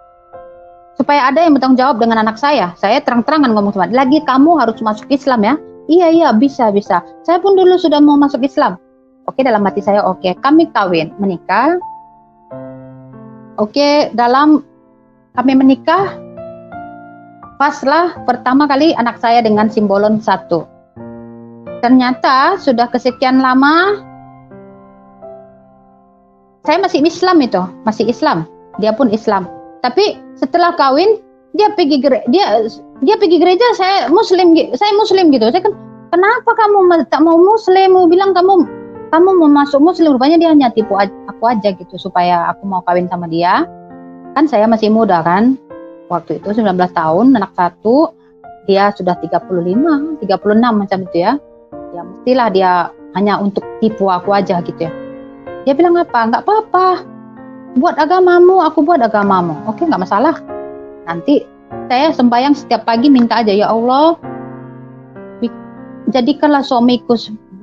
supaya ada yang bertanggung jawab dengan anak saya." Saya terang-terangan ngomong sama dia, "Lagi kamu harus masuk Islam ya." Iya, bisa. Saya pun dulu sudah mau masuk Islam. Oke, dalam hati saya, oke. Kami kawin, menikah. Oke, dalam kami menikah, paslah pertama kali anak saya dengan Simbolon 1. Ternyata sudah kesekian lama, saya masih Islam itu, masih Islam. Dia pun Islam. Tapi setelah kawin, dia pergi gereja, saya Muslim gitu. Saya kan, kenapa kamu tak mau Muslim? Mau bilang kamu mau masuk Muslim. Rupanya dia hanya tipu aku aja gitu supaya aku mau kawin sama dia. Kan saya masih muda kan. Waktu itu 19 tahun, anak 1, dia sudah 35, 36 macam itu ya. Ya mestilah dia hanya untuk tipu aku aja gitu ya. Dia bilang apa? Nggak apa-apa. Buat agamamu, aku buat agamamu. Oke, nggak masalah. Nanti saya sembahyang setiap pagi minta aja, ya Allah, jadikanlah suamiku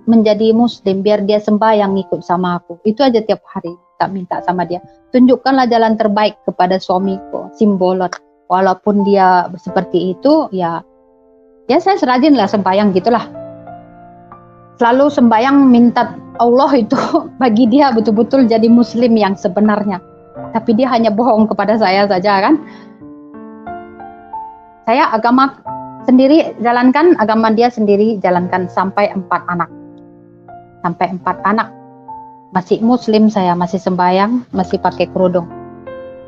menjadi Muslim biar dia sembahyang ikut sama aku. Itu aja tiap hari tak minta sama dia. Tunjukkanlah jalan terbaik kepada suamiku, Simbolon. Walaupun dia seperti itu, ya saya serajin lah sembahyang gitulah. Selalu sembahyang minta Allah itu bagi dia betul-betul jadi Muslim yang sebenarnya. Tapi dia hanya bohong kepada saya saja kan. Saya agama sendiri jalankan, agama dia sendiri jalankan sampai 4 anak. Sampai 4 anak. Masih Muslim saya, masih sembahyang, masih pakai kerudung.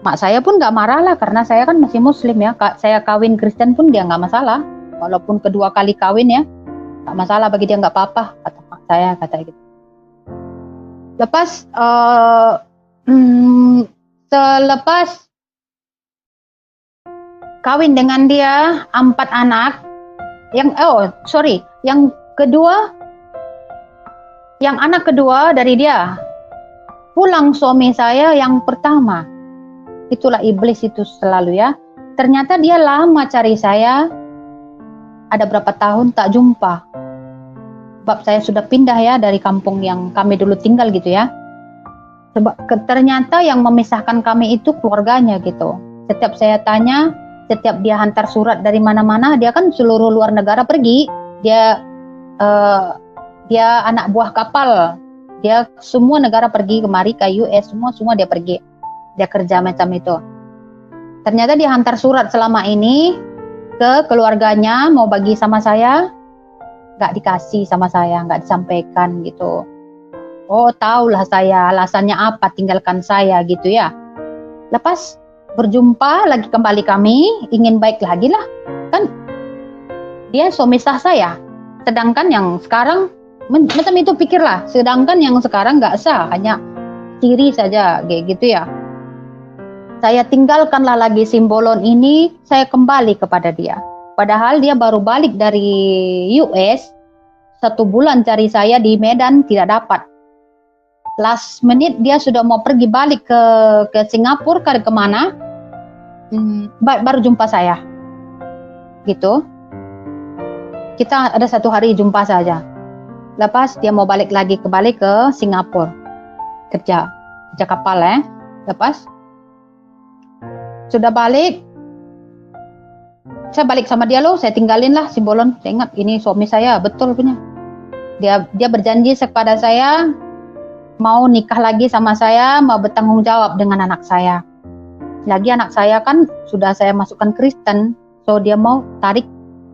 Mak saya pun gak marah lah karena saya kan masih Muslim ya. Saya kawin Kristen pun dia gak masalah. Walaupun kedua kali kawin ya, gak masalah bagi dia, gak apa-apa, kata mak saya, kata gitu. Lepas selepas kawin dengan dia 4 anak, yang anak kedua dari dia, pulang suami saya yang pertama. Itulah iblis itu selalu ya. Ternyata dia lama cari saya, ada berapa tahun tak jumpa. Sebab saya sudah pindah ya dari kampung yang kami dulu tinggal gitu ya. Sebab ternyata yang memisahkan kami itu keluarganya gitu. Setiap saya tanya, setiap dia hantar surat dari mana-mana, dia kan seluruh luar negara pergi. Dia anak buah kapal. Dia semua negara pergi kemari ke US, semua dia pergi. Dia kerja macam itu. Ternyata dia hantar surat selama ini ke keluarganya mau bagi sama saya, nggak dikasih sama saya, nggak disampaikan gitu. Oh, tahulah saya alasannya apa tinggalkan saya gitu ya. Lepas berjumpa lagi kembali kami, ingin baik lagi lah. Kan dia suami sah saya. Sedangkan yang sekarang macam itu pikirlah. Sedangkan yang sekarang nggak sah, hanya tiri saja kayak gitu ya. Saya tinggalkanlah lagi Simbolon ini, saya kembali kepada dia. Padahal dia baru balik dari US, 1 bulan cari saya di Medan tidak dapat. Last menit dia sudah mau pergi balik ke Singapura, ke kemana, baru jumpa saya. Gitu. Kita ada 1 hari jumpa saja. Lepas dia mau balik lagi ke Singapura. Kerja kapal ya. Lepas sudah balik, saya balik sama dia loh, saya tinggalin lah Simbolon. Saya ingat ini suami saya, betul punya. Dia berjanji kepada saya mau nikah lagi sama saya, mau bertanggung jawab dengan anak saya. Lagi anak saya kan sudah saya masukkan Kristen, so dia mau tarik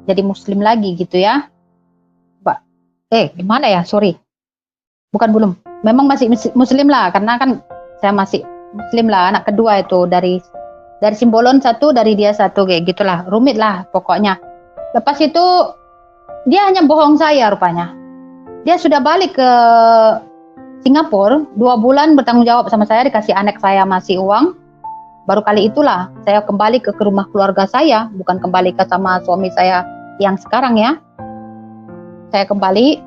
jadi Muslim lagi gitu ya. Gimana ya? Sorry. Bukan belum. Memang masih Muslim lah, karena kan saya masih Muslim lah, anak kedua itu dari Simbolon 1, dari dia 1 kayak gitulah, rumit lah pokoknya. Lepas itu dia hanya bohong saya rupanya. Dia sudah balik ke Singapura, 2 bulan bertanggung jawab sama saya, dikasih anak saya masih uang. Baru kali itulah saya kembali ke rumah keluarga saya, bukan kembali ke sama suami saya yang sekarang ya. Saya kembali,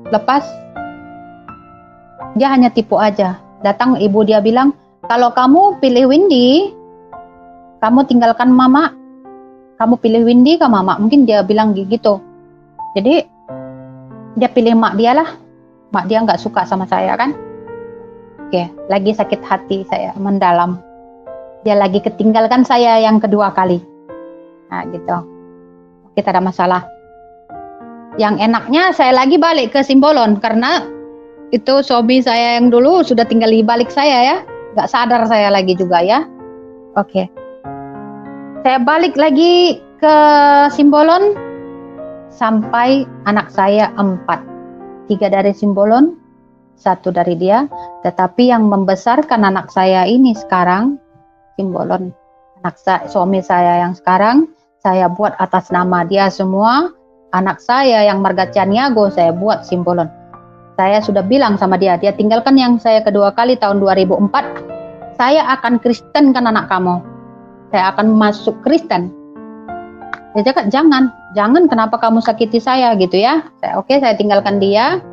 lepas dia hanya tipu aja. Datang ibu dia bilang, kalau kamu pilih Windy, kamu tinggalkan mama, kamu pilih Windy ke mama. Mungkin dia bilang gitu. Jadi dia pilih mak dia lah. Mak dia nggak suka sama saya kan. Oke, lagi sakit hati saya mendalam. Dia lagi ketinggalkan saya yang kedua kali. Nah gitu. Kita ada masalah. Yang enaknya saya lagi balik ke Simbolon karena itu suami saya yang dulu sudah tinggal di balik saya ya. Nggak sadar saya lagi juga ya. Oke. Saya balik lagi ke Simbolon sampai anak saya 4. 3 dari Simbolon, 1 dari dia. Tetapi yang membesarkan anak saya ini sekarang Simbolon. Suami saya yang sekarang saya buat atas nama dia semua. Anak saya yang Marga Caniago saya buat Simbolon. Saya sudah bilang sama dia tinggalkan yang saya kedua kali tahun 2004. Saya akan kristenkan anak kamu. Saya akan masuk Kristen. Dia cakap, jangan kenapa kamu sakiti saya gitu ya. Saya tinggalkan dia.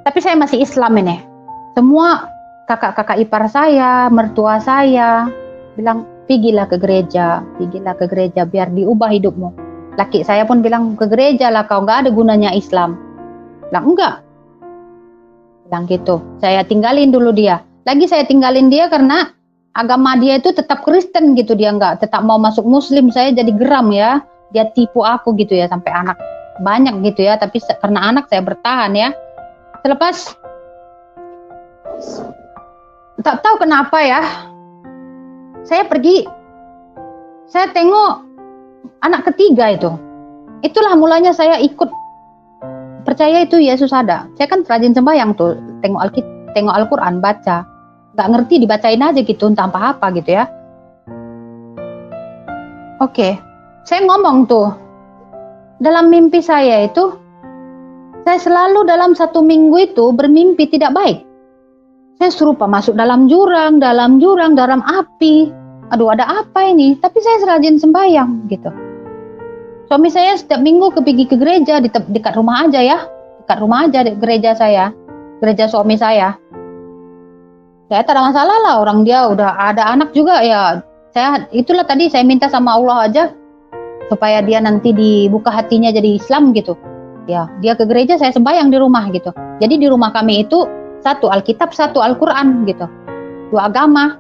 Tapi saya masih Islam ini. Semua kakak-kakak ipar saya, mertua saya bilang, pergilah ke gereja biar diubah hidupmu. Laki saya pun bilang, ke gereja lah kau, nggak ada gunanya Islam. Bilang, enggak. Bilang gitu. Saya tinggalin dulu dia. Lagi saya tinggalin dia karena agama dia itu tetap Kristen gitu, dia nggak tetap mau masuk Muslim. Saya jadi geram ya, dia tipu aku gitu ya, sampai anak banyak gitu ya, tapi karena anak saya bertahan ya. Selepas tak tahu kenapa ya, saya pergi, saya tengok anak ketiga itulah mulanya saya ikut percaya itu Yesus ada. Saya kan rajin sembahyang tuh, tengok Al-Quran, baca. Gak ngerti dibacain aja gitu, entah apa gitu ya. Oke, saya ngomong tuh, dalam mimpi saya itu, saya selalu dalam 1 minggu itu bermimpi tidak baik. Saya serupa masuk dalam jurang, dalam api. Aduh, ada apa ini? Tapi saya rajin sembahyang gitu. Suami saya setiap minggu pergi ke gereja, dekat rumah aja ya. Dekat rumah aja gereja saya, gereja suami saya. Saya tak ada masalah lah, orang dia udah ada anak juga ya. Itulah tadi saya minta sama Allah aja supaya dia nanti dibuka hatinya jadi Islam gitu. Ya, dia ke gereja, saya sembahyang di rumah gitu. Jadi di rumah kami itu 1 Alkitab, 1 Al-Quran gitu. 2 agama.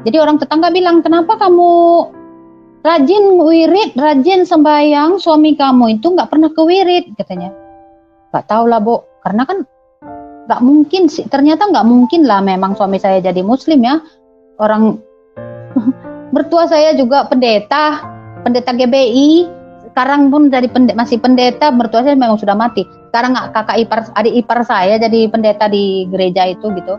Jadi orang tetangga bilang, kenapa kamu rajin wirid, rajin sembahyang, suami kamu itu nggak pernah ke wirid katanya. Nggak tahu lah Bu, karena kan nggak mungkin sih, ternyata nggak mungkin lah memang suami saya jadi Muslim ya. Orang mertua saya juga pendeta GBI, sekarang pun jadi masih pendeta. Mertua saya memang sudah mati. Sekarang adik ipar saya jadi pendeta di gereja itu gitu.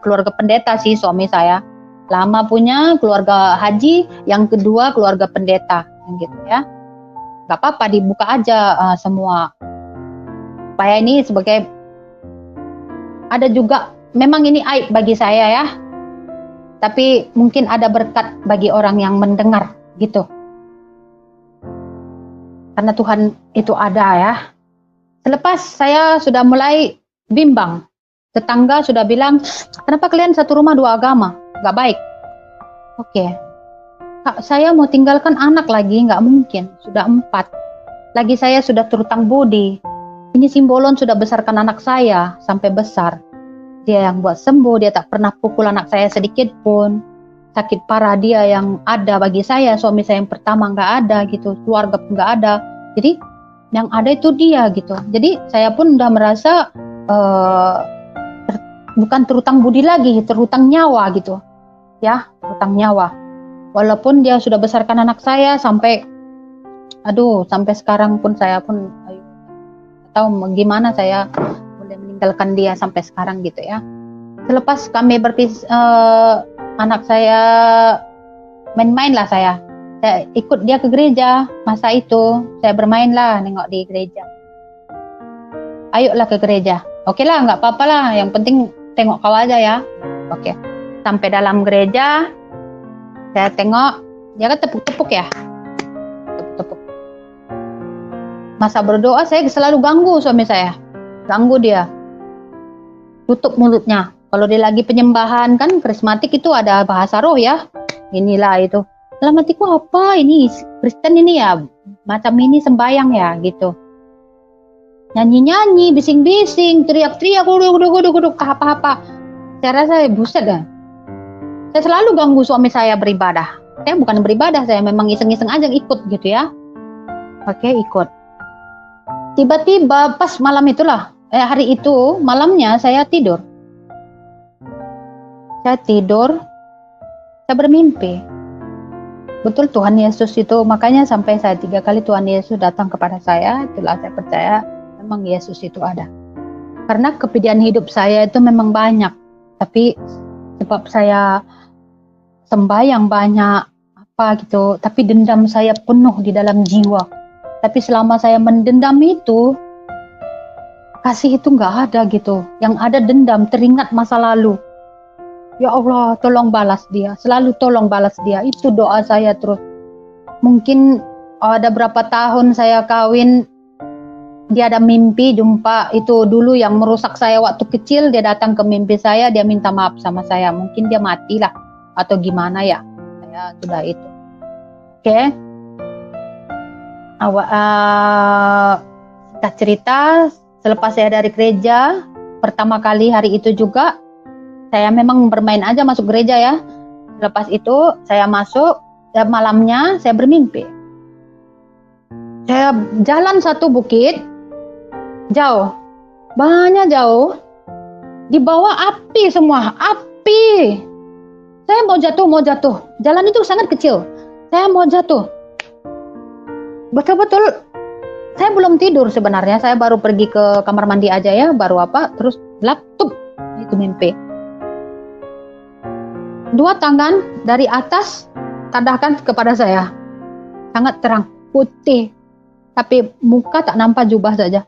Keluarga pendeta sih suami saya. Lama punya keluarga haji, yang kedua keluarga pendeta gitu ya. Nggak apa-apa, dibuka aja semua. Supaya ini sebagai ada juga, memang ini aib bagi saya ya, tapi mungkin ada berkat bagi orang yang mendengar gitu, karena Tuhan itu ada ya. Selepas saya sudah mulai bimbang, tetangga sudah bilang, kenapa kalian 1 rumah 2 agama, nggak baik. Oke, Kak, saya mau tinggalkan anak lagi, nggak mungkin, sudah 4, lagi saya sudah terutang budi. Ini Simbolon sudah besarkan anak saya sampai besar. Dia yang buat sembuh, dia tak pernah pukul anak saya sedikit pun. Sakit parah dia yang ada bagi saya, suami saya yang pertama nggak ada gitu, keluarga pun nggak ada. Jadi yang ada itu dia gitu. Jadi saya pun udah merasa bukan terutang budi lagi, terutang nyawa gitu. Ya, terutang nyawa. Walaupun dia sudah besarkan anak saya sampai sekarang pun saya pun tahu gimana saya boleh meninggalkan dia sampai sekarang gitu ya. Selepas kami berpisah, anak saya main-main lah saya ikut dia ke gereja. Masa itu saya bermain lah, nengok di gereja. Ayolah ke gereja. Oke lah, nggak apa-apa lah, yang penting tengok kau aja ya. Oke. Sampai dalam gereja, saya tengok dia kan tepuk-tepuk ya, tepuk-tepuk. Masa berdoa saya selalu ganggu suami saya, ganggu dia, tutup mulutnya, Kalau dia lagi penyembahan kan karismatik itu ada bahasa roh ya. Inilah itu. Dalam hatiku apa ini Kristen ini ya macam ini sembayang ya gitu. Nyanyi-nyanyi, bising-bising, teriak-teriak, guduk, apa-apa. Saya rasa buset dah. Saya selalu ganggu suami saya beribadah. Saya bukan beribadah, saya memang iseng-iseng aja ikut gitu ya. Oke, ikut. Tiba-tiba pas malam itulah, hari itu malamnya saya tidur. Saya bermimpi. Betul Tuhan Yesus itu, makanya sampai saya 3 kali Tuhan Yesus datang kepada saya, itulah saya percaya memang Yesus itu ada. Karena kepedihan hidup saya itu memang banyak, tapi sebab saya sembahyang banyak, apa gitu, tapi dendam saya penuh di dalam jiwa. Tapi selama saya mendendam itu, kasih itu nggak ada gitu. Yang ada dendam, teringat masa lalu. Ya Allah, tolong balas dia. Selalu tolong balas dia. Itu doa saya terus. Mungkin ada berapa tahun saya kawin, dia ada mimpi jumpa itu dulu yang merusak saya waktu kecil. Dia datang ke mimpi saya, dia minta maaf sama saya. Mungkin dia matilah atau gimana ya. Saya sudah itu. Oke. Singkat cerita, selepas saya dari gereja, pertama kali hari itu juga, saya memang bermain aja masuk gereja ya. Lepas itu saya masuk, dan malamnya saya bermimpi. Saya jalan satu bukit, jauh, banyak jauh, di bawah api semua, api. Saya mau jatuh. Jalan itu sangat kecil, saya mau jatuh. Betul-betul, saya belum tidur sebenarnya, saya baru pergi ke kamar mandi aja ya, terus laptop, itu mimpi. 2 tangan dari atas tadahkan kepada saya. Sangat terang, putih. Tapi muka tak nampak, jubah saja.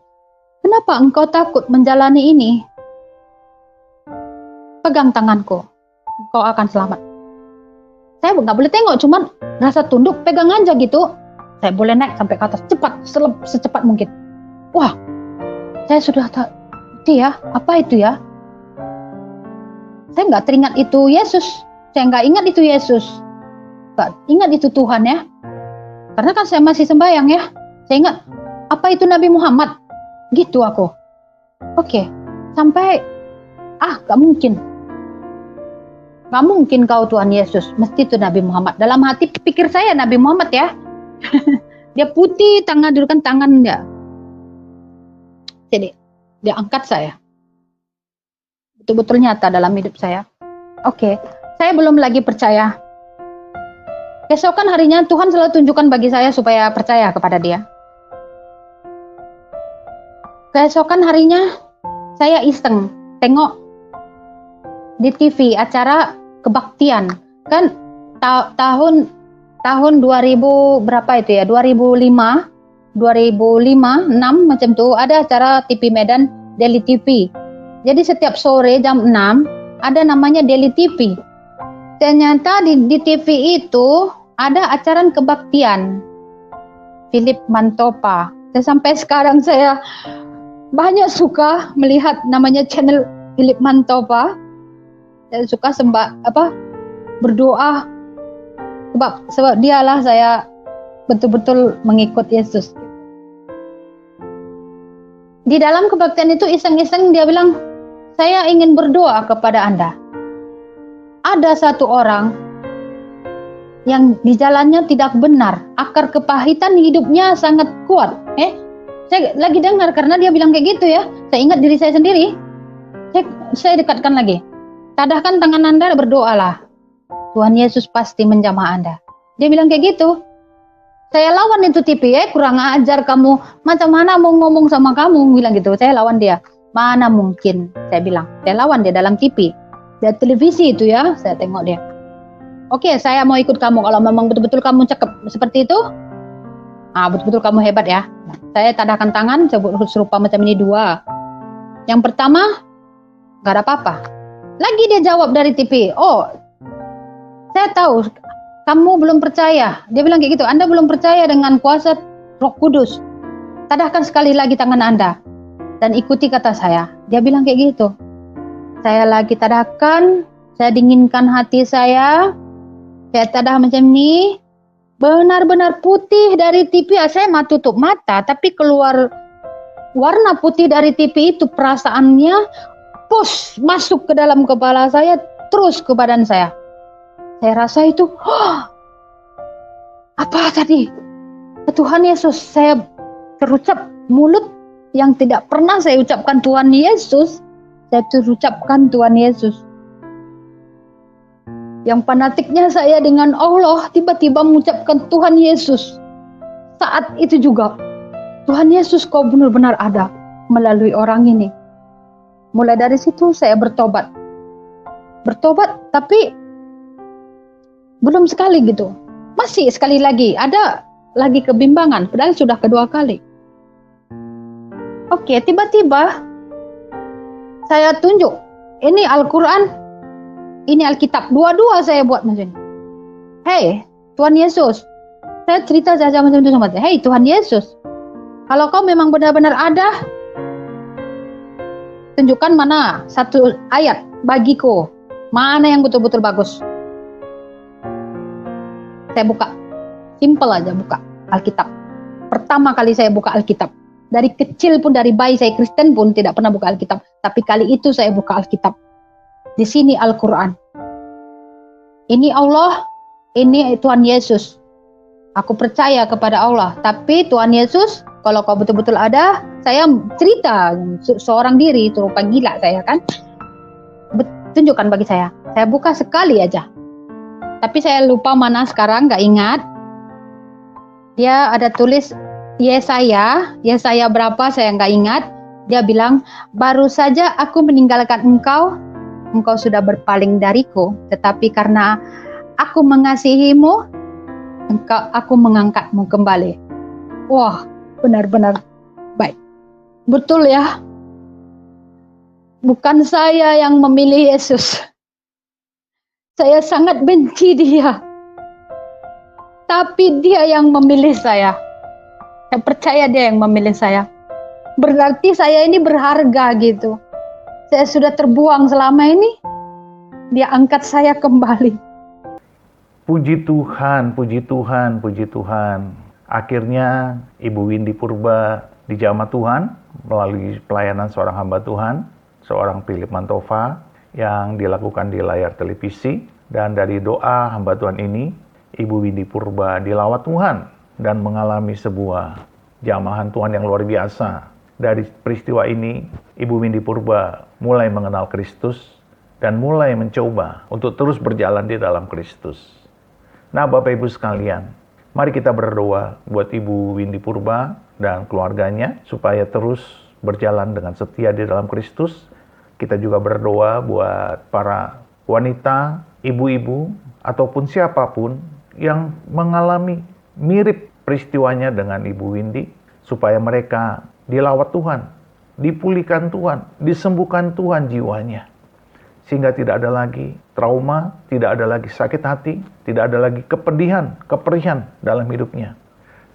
Kenapa engkau takut menjalani ini? Pegang tanganku. Engkau akan selamat. Saya nggak boleh tengok, cuman rasa tunduk, pegang aja gitu. Saya boleh naik sampai ke atas, cepat, secepat mungkin. Wah, saya sudah tak, ya, apa itu ya? Saya nggak teringat itu Yesus. Saya nggak ingat itu Yesus, nggak ingat itu Tuhan ya, karena kan saya masih sembahyang ya. Saya ingat, apa itu Nabi Muhammad, gitu aku. Oke, sampai, nggak mungkin kau Tuhan Yesus, mesti itu Nabi Muhammad. Dalam hati pikir saya Nabi Muhammad ya, dia putih, dudukan tangan dia. Jadi, dia angkat saya. Betul-betul nyata dalam hidup saya. Oke. Saya belum lagi percaya. Keesokan harinya Tuhan selalu tunjukkan bagi saya supaya percaya kepada dia. Keesokan harinya saya iseng tengok di TV acara kebaktian. Kan tahun 2000 berapa itu ya? 2005, 6 macam tuh ada acara TV Medan Daily TV. Jadi setiap sore jam 6 ada namanya Daily TV. Ternyata di TV itu ada acara kebaktian Philip Mantopa. Dan sampai sekarang saya banyak suka melihat namanya channel Philip Mantopa. Saya suka berdoa sebab dialah saya betul-betul mengikut Yesus. Di dalam kebaktian itu iseng-iseng dia bilang, saya ingin berdoa kepada Anda. Ada satu orang yang di jalannya tidak benar, akar kepahitan hidupnya sangat kuat. Saya lagi dengar karena dia bilang kayak gitu ya. Saya ingat diri saya sendiri. Saya dekatkan lagi. Tadahkan tangan Anda, berdoalah. Tuhan Yesus pasti menjamah Anda. Dia bilang kayak gitu. Saya lawan itu TV, kurang ajar kamu. Macam mana mau ngomong sama kamu, bilang gitu. Saya lawan dia. Mana mungkin, saya bilang. Saya lawan dia dalam TV. Di televisi itu ya, saya tengok dia. Oke, saya mau ikut kamu. Kalau memang betul-betul kamu cakep seperti itu, betul-betul kamu hebat ya. Nah, saya tadahkan tangan, serupa macam ini 2. Yang pertama, gak ada apa-apa. Lagi dia jawab dari TV, saya tahu kamu belum percaya. Dia bilang kayak gitu, Anda belum percaya dengan kuasa Roh Kudus. Tadahkan sekali lagi tangan Anda dan ikuti kata saya. Dia bilang kayak gitu. Saya lagi tadahkan, saya dinginkan hati saya tadah macam ni, benar-benar putih dari TV. Saya tutup mata, tapi keluar warna putih dari TV itu, perasaannya pus masuk ke dalam kepala saya, terus ke badan saya. Saya rasa itu, apa tadi? Tuhan Yesus, saya terucap mulut yang tidak pernah saya ucapkan Tuhan Yesus, saya terucapkan Tuhan Yesus. Yang fanatiknya saya dengan Allah, tiba-tiba mengucapkan Tuhan Yesus. Saat itu juga, Tuhan Yesus, kau benar-benar ada melalui orang ini. Mulai dari situ saya bertobat. Tapi belum sekali gitu. Masih sekali lagi, ada lagi kebimbangan, padahal sudah kedua kali. Oke, tiba-tiba saya tunjuk, ini Al-Quran, ini Alkitab, dua-dua saya buat macam ini. Hei, Tuhan Yesus, saya cerita saja macam itu sama dia. Hei, Tuhan Yesus, kalau kau memang benar-benar ada, tunjukkan mana satu ayat bagiku, mana yang betul-betul bagus. Saya buka, simple aja buka Alkitab. Pertama kali saya buka Alkitab. Dari kecil pun, dari bayi saya Kristen pun tidak pernah buka Alkitab. Tapi kali itu saya buka Alkitab. Di sini Al-Quran. Ini Allah, ini Tuhan Yesus. Aku percaya kepada Allah. Tapi Tuhan Yesus, kalau kau betul-betul ada, saya cerita seorang diri, itu rupa gila saya kan. Tunjukkan bagi saya. Saya buka sekali aja. Tapi saya lupa mana sekarang, gak ingat. Dia ada tulis Yesaya berapa saya nggak ingat. Dia bilang, baru saja aku meninggalkan engkau sudah berpaling dariku, tetapi karena aku mengasihimu, aku mengangkatmu kembali. Wah, benar-benar baik. Betul ya, bukan saya yang memilih Yesus. Saya sangat benci dia, tapi dia yang memilih saya. Saya percaya dia yang memilih saya. Berarti saya ini berharga gitu. Saya sudah terbuang selama ini, dia angkat saya kembali. Puji Tuhan, puji Tuhan, puji Tuhan. Akhirnya Ibu Windy Purba dijamah Tuhan melalui pelayanan seorang hamba Tuhan, seorang Philip Mantova yang dilakukan di layar televisi. Dan dari doa hamba Tuhan ini, Ibu Windy Purba dilawat Tuhan dan mengalami sebuah jamahan Tuhan yang luar biasa. Dari peristiwa ini, Ibu Windy Purba mulai mengenal Kristus dan mulai mencoba untuk terus berjalan di dalam Kristus. Nah, Bapak Ibu sekalian, mari kita berdoa buat Ibu Windy Purba dan keluarganya supaya terus berjalan dengan setia di dalam Kristus. Kita juga berdoa buat para wanita, ibu-ibu, ataupun siapapun yang mengalami mirip peristiwanya dengan Ibu Windy, supaya mereka dilawat Tuhan, dipulihkan Tuhan, disembuhkan Tuhan jiwanya. Sehingga tidak ada lagi trauma, tidak ada lagi sakit hati, tidak ada lagi kepedihan dalam hidupnya.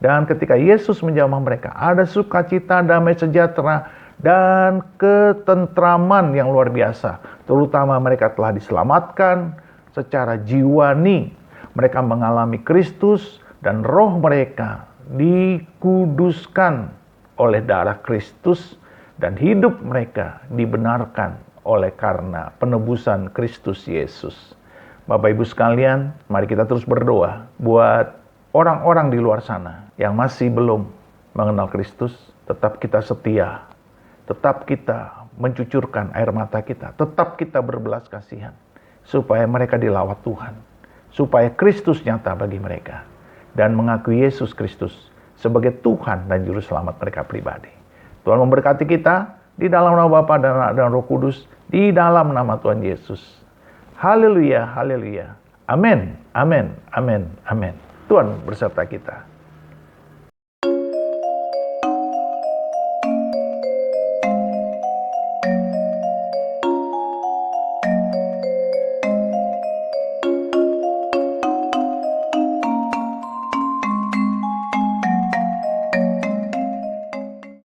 Dan ketika Yesus menjamah mereka, ada sukacita, damai sejahtera, dan ketentraman yang luar biasa. Terutama mereka telah diselamatkan secara jiwani. Mereka mengalami Kristus dan roh mereka dikuduskan oleh darah Kristus, dan hidup mereka dibenarkan oleh karena penebusan Kristus Yesus. Bapak Ibu sekalian, mari kita terus berdoa buat orang-orang di luar sana yang masih belum mengenal Kristus. Tetap kita setia, tetap kita mencucurkan air mata kita, tetap kita berbelas kasihan, supaya mereka dilawat Tuhan, supaya Kristus nyata bagi mereka, dan mengakui Yesus Kristus sebagai Tuhan dan Juru Selamat mereka pribadi. Tuhan memberkati kita di dalam nama Bapa dan Anak dan Roh Kudus, di dalam nama Tuhan Yesus. Haleluya, haleluya. Amin, amin, amin, amin. Tuhan berserta kita.